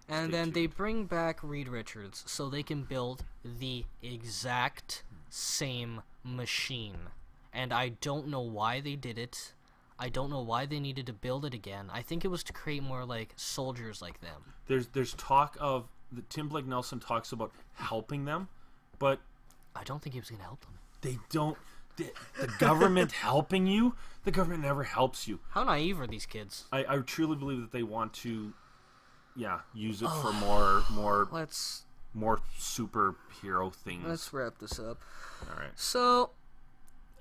And Stay then tuned. they bring back Reed Richards so they can build the exact same machine. And I don't know why they did it. I don't know why they needed to build it again. I think it was to create more like soldiers like them. There's talk of Tim Blake Nelson talks about helping them, but I don't think he was going to help them. they don't. The government helping you? The government never helps you. How naive are these kids? I truly believe that they want to, use it for more Let's superhero things. wrap this up. All right. So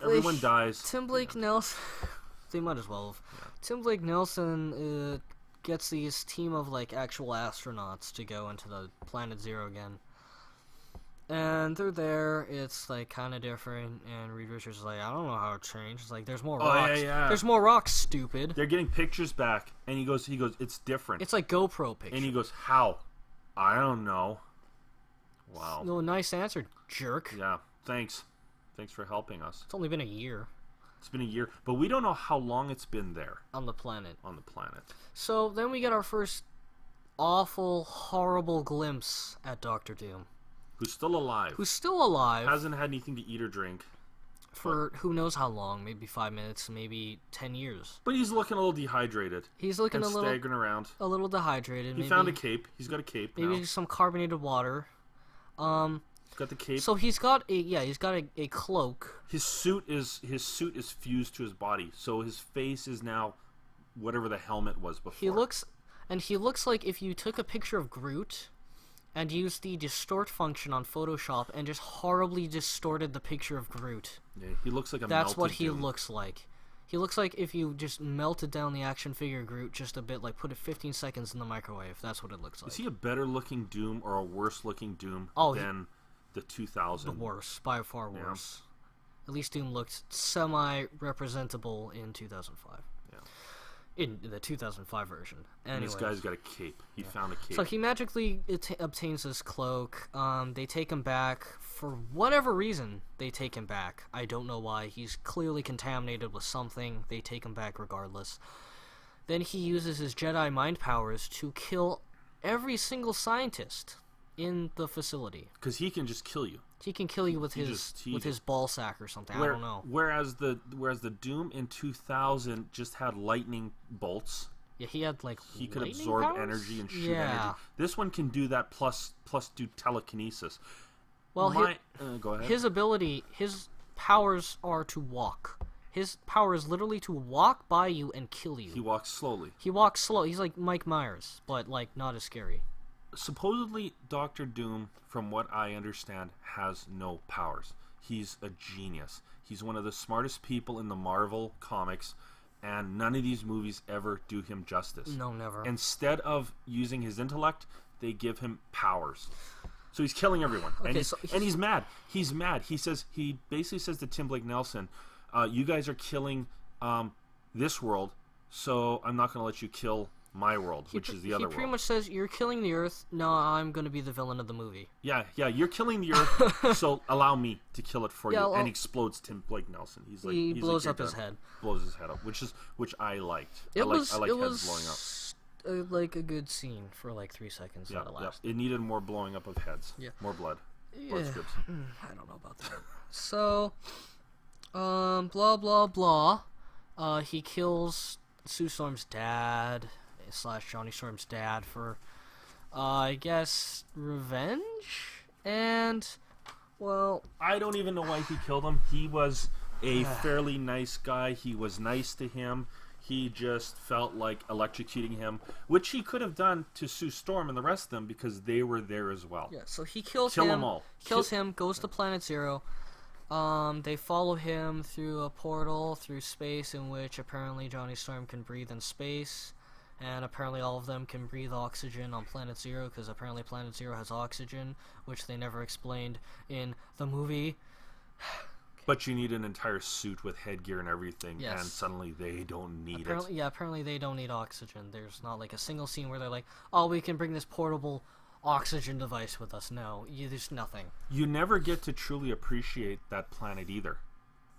Everyone dies. Tim Blake Nelson. They might as well have. Yeah. Tim Blake Nelson gets these team of like actual astronauts to go into the Planet Zero again. And they're there, it's like kind of different, and Reed Richards is like, I don't know how it changed. It's like, there's more rocks. Yeah. There's more rocks, stupid. They're getting pictures back, and he goes, it's different. It's like GoPro pictures. And he goes, how? I don't know. Wow. No, nice answer, jerk. Yeah, thanks. Thanks for helping us. It's only been a year It's been a year, but we don't know how long it's been there on the planet. on the planet. So then we get our first awful, horrible glimpse at Doctor Doom. Who's still alive. Who's still alive. Hasn't had anything to eat or drink. For who knows how long, maybe 5 minutes, maybe 10 years. But he's looking a little dehydrated. He's looking and staggering around. a little dehydrated. He maybe, found a cape. He's got a cape maybe now. some carbonated water. He's got the cape. So he's got a cloak. His suit is fused to his body, so his face is now whatever the helmet was before. He looks like if you took a picture of Groot and used the distort function on Photoshop and just horribly distorted the picture of Groot. Yeah, he looks like a That's melted what he Doom. looks like. He looks like if you just melted down the action figure Groot just a bit, like put it 15 seconds in the microwave. That's what it looks like. Is he a better looking Doom or a worse looking Doom than the 2000? The worst, by far worse. At least Doom looked semi-representable in 2005. Yeah. In the 2005 version. And Anyways. this guy's got a cape. He found a cape. So he magically obtains this cloak. They take him back. For whatever reason, they take him back. I don't know why. He's clearly contaminated with something. They take him back regardless. Then he uses his Jedi mind powers to kill every single scientist in the facility. Because he can just kill you. He can kill you with his ball sack or something. I don't know. Whereas the Doom in 2000 just had lightning bolts. Yeah, he had like He could lightning absorb powers? energy and shoot Yeah. energy. This one can do that plus do telekinesis. Well, go ahead. his ability, his powers are to walk. His power is literally to walk by you and kill you. He walks slowly. He walks slow. He's like Mike Myers, but like not as scary. Supposedly, Doctor Doom, from what I understand, has no powers. He's a genius. He's one of the smartest people in the Marvel comics, and none of these movies ever do him justice. No, never. Instead of using his intellect, they give him powers. So he's killing everyone. Okay, and he's mad. He's mad. He basically says to Tim Blake Nelson, you guys are killing this world, so I'm not going to let you kill my world, which is the other world. He pretty much says, you're killing the Earth, now I'm going to be the villain of the movie. Yeah, you're killing the Earth, so allow me to kill it for you. Well, and explodes Tim Blake Nelson. He blows up his head. Blows his head up, which I liked. It I like was heads blowing up. Like a good scene for like 3 seconds. Yeah, That it needed more blowing up of heads. Yeah. More blood. Yeah. Blood strips. I don't know about that. So, blah blah blah. He kills Sue Storm's dad / Johnny Storm's dad for I guess revenge? And, well... I don't even know why he killed him. He was a fairly nice guy. He was nice to him. He just felt like electrocuting him, which he could have done to Sue Storm and the rest of them because they were there as well. Yeah, so he kills Kill him. them all. Kills him, goes to Planet Zero. They follow him through a portal through space in which apparently Johnny Storm can breathe in space. And apparently all of them can breathe oxygen on Planet Zero because apparently Planet Zero has oxygen, which they never explained in the movie. But you need an entire suit with headgear and everything, Yes. and suddenly they don't need Apparently, it. yeah, apparently they don't need oxygen. There's not like a single scene where they're like, oh, we can bring this portable oxygen device with us. No, there's nothing. You never get to truly appreciate that planet either,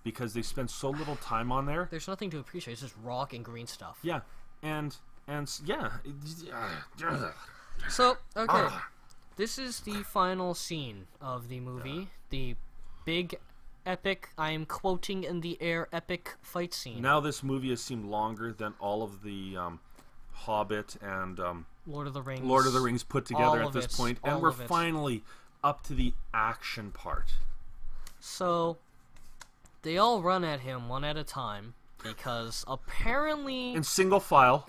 because they spend so little time on there. There's nothing to appreciate. It's just rock and green stuff. Yeah, and yeah. So, okay. This is the final scene of the movie. The big, epic, I am quoting in the air, epic fight scene. Now this movie has seemed longer than all of the Hobbit and Lord of the Rings put together at this point, and all we're of it. finally up to the action part. So, they all run at him one at a time, because apparently... In single file.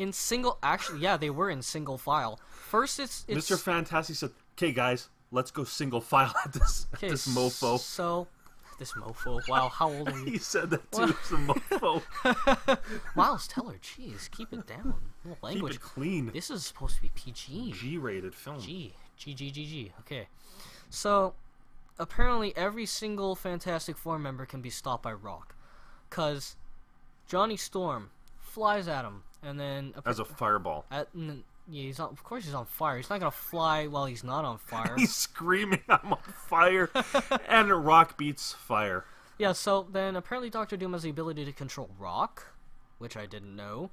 Actually, yeah, they were in single file. First, it's Mr. Fantastic said, "Okay, guys, let's go single file at this mofo." So, this mofo. Wow, how old are you? He said that too. It's a mofo. Miles Teller, jeez, keep it down. No language. Keep it clean. This is supposed to be PG. G-rated film. G. Okay. So, apparently every single Fantastic Four member can be stopped by Rock. Because Johnny Storm flies at him, and then... As a fireball. Yeah, of course he's on fire. He's not going to fly while he's not on fire. He's screaming, "I'm on fire!" And Rock beats fire. Yeah, so then apparently Doctor Doom has the ability to control Rock, which I didn't know.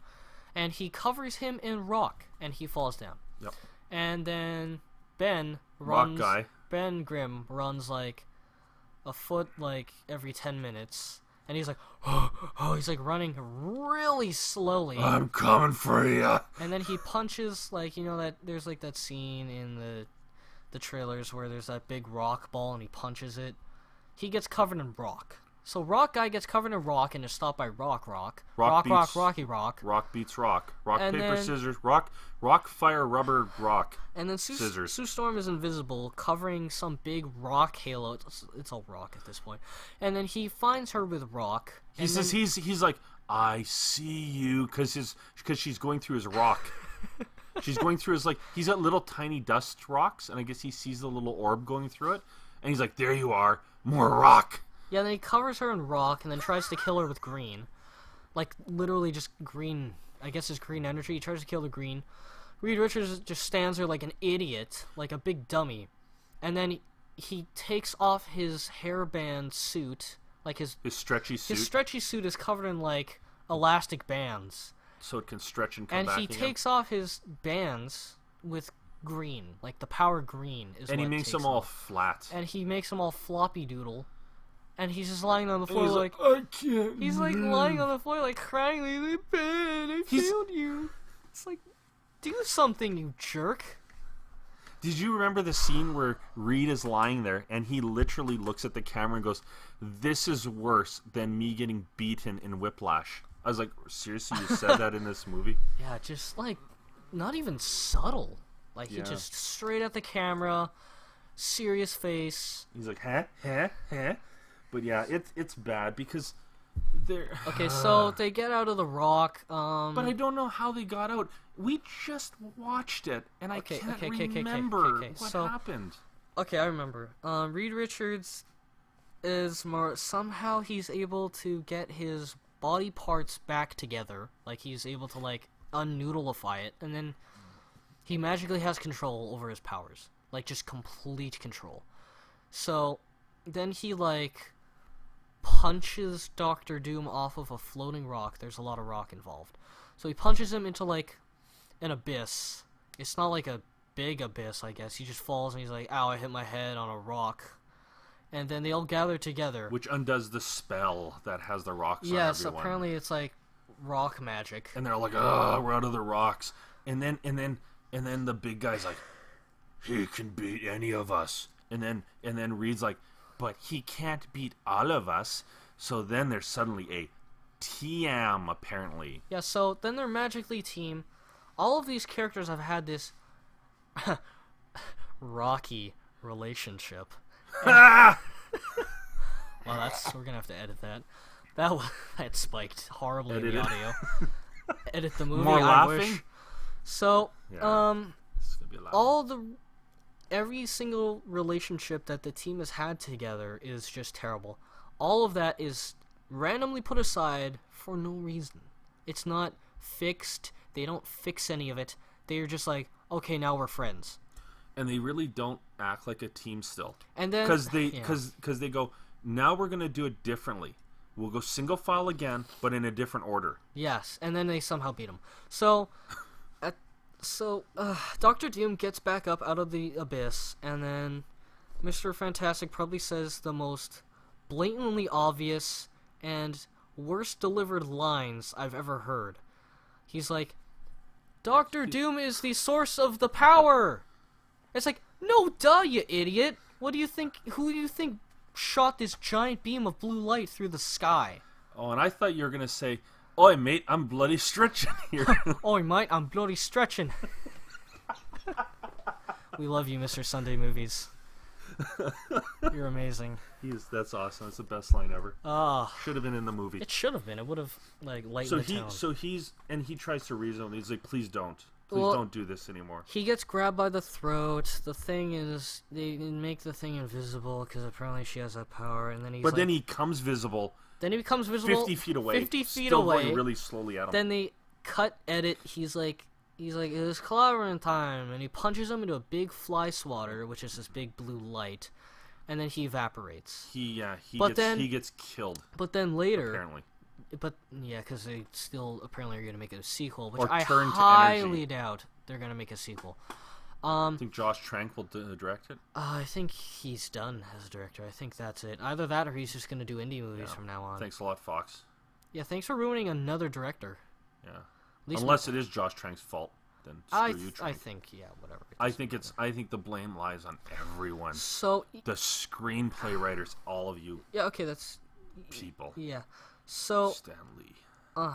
And he covers him in rock, and he falls down. Yep. And then Ben Grimm runs like a foot like every 10 minutes. And he's like, he's like running really slowly. "I'm coming for you." And then he punches, like, you know, that there's like that scene in the trailers where there's that big rock ball and he punches it. He gets covered in rock. So Rock Guy gets covered in rock and is stopped by Rocky Rock. Rock beats Rock. Rock, And paper, then- scissors. Rock, fire, rubber, rock. And then Scissors. Sue Storm is invisible, covering some big rock halo. It's all rock at this point. And then he finds her with rock. He says he's like, "I see you," because she's going through his rock. She's going through his, like, he's got little tiny dust rocks, and I guess he sees the little orb going through it, and he's like, "There you are, more rock." Yeah, then he covers her in rock and then tries to kill her with green. Like, literally just green. I guess it's green energy. He tries to kill the green. Reed Richards just stands there like an idiot, like a big dummy. And then he takes off his hairband suit, like his stretchy suit. His stretchy suit is covered in, like, elastic bands. So it can stretch and come And back he again. takes off his bands with green. Like, the power green is And what he makes takes them all off. flat. And he makes them all floppy doodle. And he's just lying on the And floor he's like... "I can't He's like move." lying on the floor like crying like, "Ben, I failed you." It's like, do something, you jerk. Did you remember the scene where Reed is lying there and he literally looks at the camera and goes, "This is worse than me getting beaten in Whiplash"? I was like, seriously, you said that in this movie? Yeah, just like, not even subtle. Like, he Yeah. just straight at the camera, serious face. He's like, "Huh? But yeah, it's bad because they're... Okay, so they get out of the rock. But I don't know how they got out. We just watched it, and I can't remember what happened. Okay, I remember. Reed Richards is more... Somehow he's able to get his body parts back together. Like, he's able to, like, unnoodleify it. And then he magically has control over his powers. Like, just complete control. So, then he, like, punches Doctor Doom off of a floating rock. There's a lot of rock involved. So he punches him into, like, an abyss. It's not like a big abyss, I guess. He just falls and he's like, "Ow, I hit my head on a rock." And then they all gather together. Which undoes the spell that has the rocks on Yes, everyone. apparently it's like rock magic. And they're like, "Oh, we're out of the rocks." And then the big guy's like, he can beat any of us. And then Reed's like, but he can't beat all of us. So then there's suddenly a TM, apparently. Yeah, so then they're magically team. All of these characters have had this rocky relationship. Well, we're gonna have to edit that. That spiked horribly in the audio. Edit the movie. More I laughing? wish. So, Yeah. It's gonna be loud. every single relationship that the team has had together is just terrible. All of that is randomly put aside for no reason. It's not fixed. They don't fix any of it. They're just like, okay, now we're friends. And they really don't act like a team still. And then Because they go, now we're going to do it differently. We'll go single file again, but in a different order. Yes, and then they somehow beat him. So, Dr. Doom gets back up out of the abyss, and then Mr. Fantastic probably says the most blatantly obvious and worst delivered lines I've ever heard. He's like, Dr. Doom is the source of the power! It's like, no duh, you idiot! What do you think, who do you think shot this giant beam of blue light through the sky? Oh, and I thought you were going to say, oi, mate, I'm bloody stretching here. Oi, mate, I'm bloody stretching. We love you, Mr. Sunday Movies. You're amazing. That's awesome. That's the best line ever. Ah, Should have been in the movie. it should have been. It would have lightened the tone. He tries to reason. He's like, please don't. Well, Don't do this anymore. He gets grabbed by the throat. The thing is, they make the thing invisible because apparently she has that power. And then he's Then he comes visible. Then he becomes visible 50 feet away. 50 feet still away. Going really slowly at him. Then they edit. He's like, it's clobbering time, and he punches him into a big fly swatter, which is this big blue light, and then he evaporates. He gets killed. But then later, apparently. Because they still apparently are going to make it a sequel, which Or I turn to highly energy. doubt they're going to make a sequel. I think Josh Trank will direct it. I think he's done as a director. I think that's it. Either that or he's just going to do indie movies from now on. Thanks a lot, Fox. Yeah, thanks for ruining another director. Yeah. Unless it is Josh Trank's fault, then screw you, Trank. I think, whatever. I think the blame lies on everyone. So The screenplay writers, all of you yeah, okay, that's people. yeah. So Stan Lee.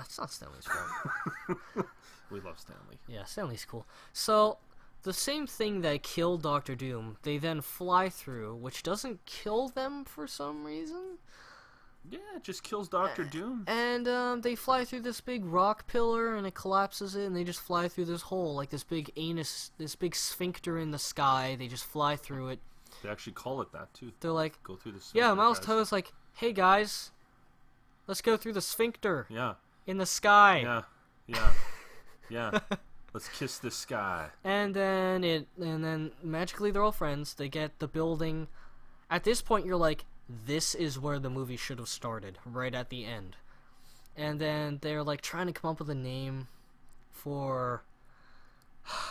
it's not Stanley's fault. We love Stan Lee. Yeah, Stanley's cool. So the same thing that killed Doctor Doom, they then fly through, which doesn't kill them for some reason. Yeah, it just kills Doctor Doom. And they fly through this big rock pillar, and it collapses it, and they just fly through this hole, like this big sphincter in the sky. They just fly through it. They actually call it that too. They're like, Go through the yeah, sphincter, Miles guys. Teller's like, hey guys, let's go through the sphincter Yeah. in the sky. Yeah. Let's kiss the sky. And then magically they're all friends. They get the building. At this point, you're like, this is where the movie should have started, right at the end. And then they're like trying to come up with a name for.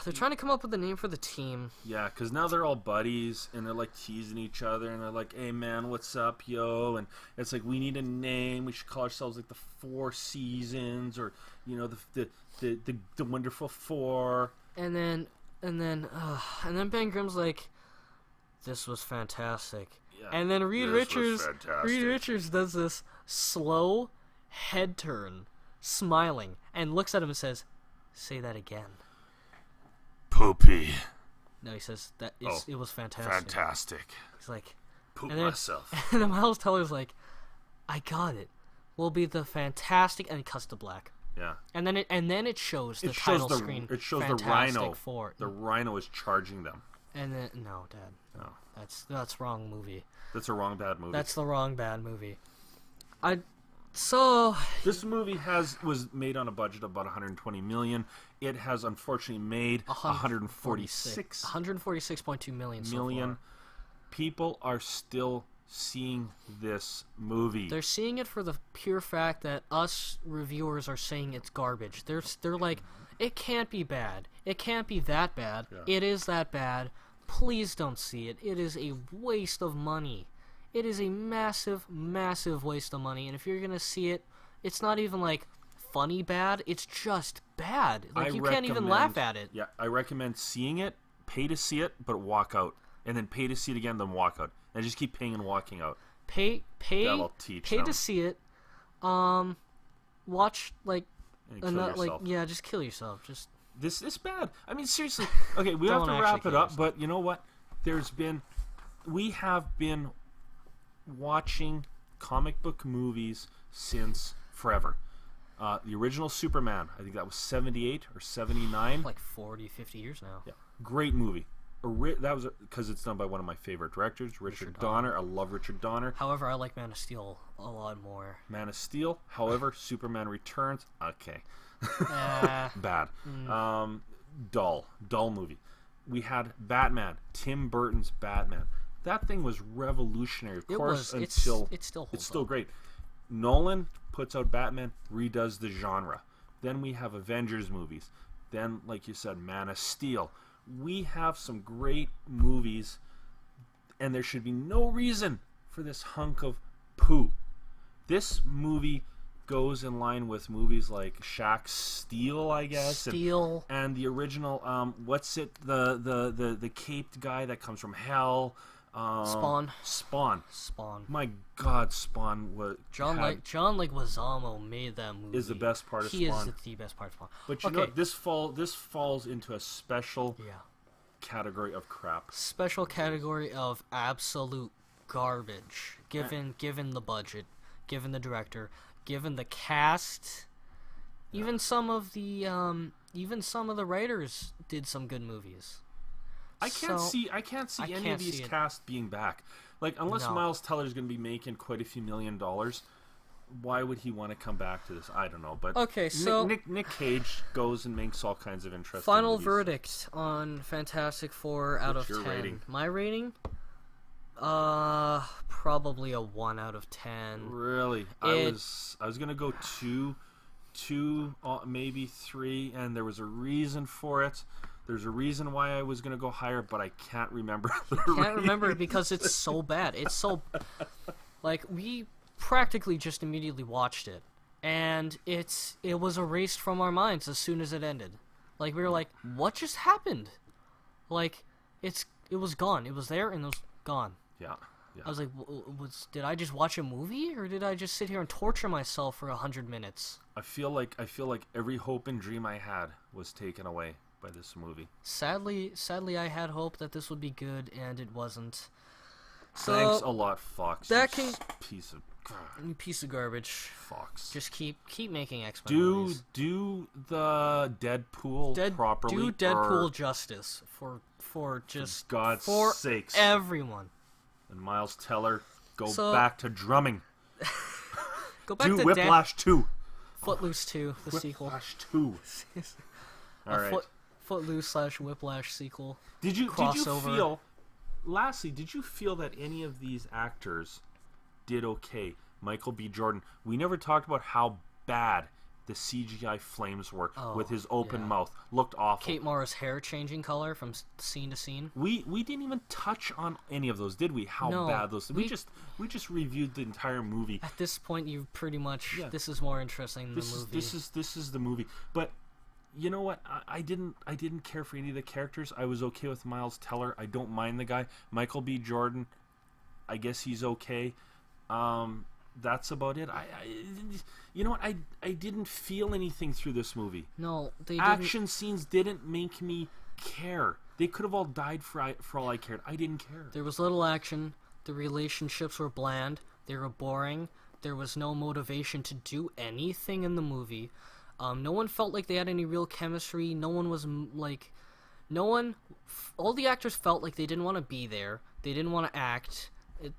They're trying to come up with a name for the team. Yeah, because now they're all buddies, and they're, like, teasing each other, and they're like, hey, man, what's up, yo? And it's like, we need a name. We should call ourselves, like, the Four Seasons, or, you know, the Wonderful Four. And then Ben Grimm's like, this was fantastic. Yeah, And then Reed this was Richards does this slow head turn, smiling, and looks at him and says, say that again. Poopy. No, he says it was fantastic. Fantastic. He's like, Poop and then, myself. And then Miles Teller's like, I got it. We'll be the fantastic, and it cuts to black. Yeah. And then it shows the It shows title screen. It shows the Fantastic rhino. Four. The rhino is charging them. And then no, Dad. No. That's wrong movie. That's a wrong bad movie. That's the wrong bad movie. This movie was made on a budget of about 120 million. It has unfortunately made 146.2 million. so far. People are still seeing this movie. They're seeing it for the pure fact that us reviewers are saying it's garbage. They're like, it can't be bad. It can't be that bad. Yeah. It is that bad. Please don't see it. It is a waste of money. It is a massive, massive waste of money. And if you're gonna see it, it's not even like funny bad. It's just bad. Like you can't even laugh at it. Yeah, I recommend seeing it, pay to see it, but walk out, and then pay to see it again, then walk out, and just keep paying and walking out. Pay That'll teach pay them. to see it. Watch like And kill yourself. just kill yourself. Just This is bad. I mean, seriously. Okay, we have Don't to actually wrap it kill up, yourself. but you know what? We have been watching comic book movies since forever. The original Superman, I think that was 78 or 79. like 40, 50 years now. Yeah, great movie. That was because it's done by one of my favorite directors, Richard Donner. I love Richard Donner. However, I like Man of Steel a lot more. Man of Steel. However, Superman Returns. Okay. Bad. Dull movie. We had Batman, Tim Burton's Batman. That thing was revolutionary, of course, until it's still great. Nolan puts out Batman, redoes the genre. Then we have Avengers movies. Then, like you said, Man of Steel. We have some great movies, and there should be no reason for this hunk of poo. This movie goes in line with movies like Shaq Steel, I guess. Steel. And the original, what's it? The caped guy that comes from hell. Spawn. Spawn. My God, Spawn was John Leguizamo made that movie. Is the best part of Spawn. He is the best part of Spawn. But you know, this falls into a special category of crap. Special category of absolute garbage. Given the budget, given the director, given the cast, even some of the writers did some good movies. I can't see any of these casts being back. Like, unless Miles Teller is going to be making quite a few $1 million, why would he want to come back to this? I don't know. But okay, so Nick Cage goes and makes all kinds of interesting final movies. verdict on Fantastic Four out of 10. Rating? My rating? Probably a 1 out of 10. Really? I was gonna go two, maybe 3, and there was a reason for it. There's a reason why I was gonna go higher, but I can't remember. Can't remember it because it's so bad. It's so like we practically just immediately watched it, and it was erased from our minds as soon as it ended. Like, we were like, what just happened? Like, it was gone. It was there and it was gone. Yeah. I was like, did I just watch a movie, or did I just sit here and torture myself for 100 minutes? I feel like every hope and dream I had was taken away by this movie. Sadly, I had hope that this would be good, and it wasn't. So, thanks a lot, Fox. That can piece of garbage. Fox. Just keep making X-Men movies. Do the Deadpool properly. Do Deadpool justice for God's sakes. Everyone. And Miles Teller, go back to drumming. Go back to to Whiplash 2. Footloose 2, the sequel. Whiplash 2. All right. Footloose / Whiplash sequel. Did you feel? Lastly, did you feel that any of these actors did okay? Michael B. Jordan. We never talked about how bad the CGI flames were with his open mouth. Looked awful. Kate Mara's hair changing color from scene to scene. We didn't even touch on any of those, did we? How bad those? We just reviewed the entire movie. At this point, you pretty much this is more interesting than the movie. This is the movie. But you know what? I didn't care for any of the characters. I was okay with Miles Teller. I don't mind the guy. Michael B. Jordan, I guess he's okay. That's about it. You know what? I didn't feel anything through this movie. No, they action scenes didn't make me care. They could have all died for all I cared. I didn't care. There was little action. The relationships were bland. They were boring. There was no motivation to do anything in the movie. No one felt like they had any real chemistry. No one was all the actors felt like they didn't want to be there. They didn't want to act.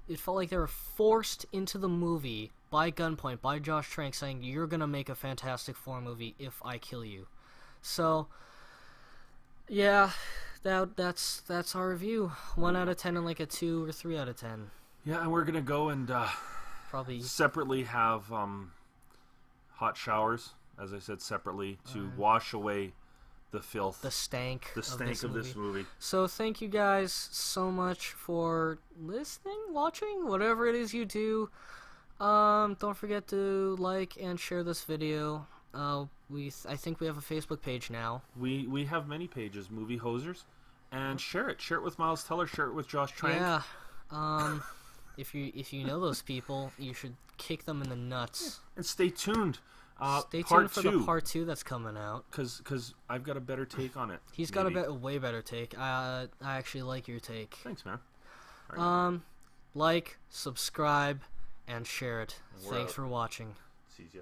It felt like they were forced into the movie by gunpoint, by Josh Trank saying, you're going to make a Fantastic Four movie if I kill you. So, yeah, that's our review. 1 out of 10 and like a 2 or 3 out of 10. Yeah, and we're going to go and probably separately have hot showers, as I said, separately to wash away the filth, the stank of this movie. So thank you guys so much for listening, watching, whatever it is you do. Don't forget to like and share this video. I think we have a Facebook page now. We have many pages, Movie Hosers, And share it. Share it with Miles Teller. Share it with Josh Trank. Yeah. If you know those people, you should kick them in the nuts. And stay tuned. Stay tuned for the part 2 that's coming out. Because I've got a better take on it. He's got a way better take. I actually like your take. Thanks, man. Right. Like, subscribe, and share it. Thanks for watching. Sees ya.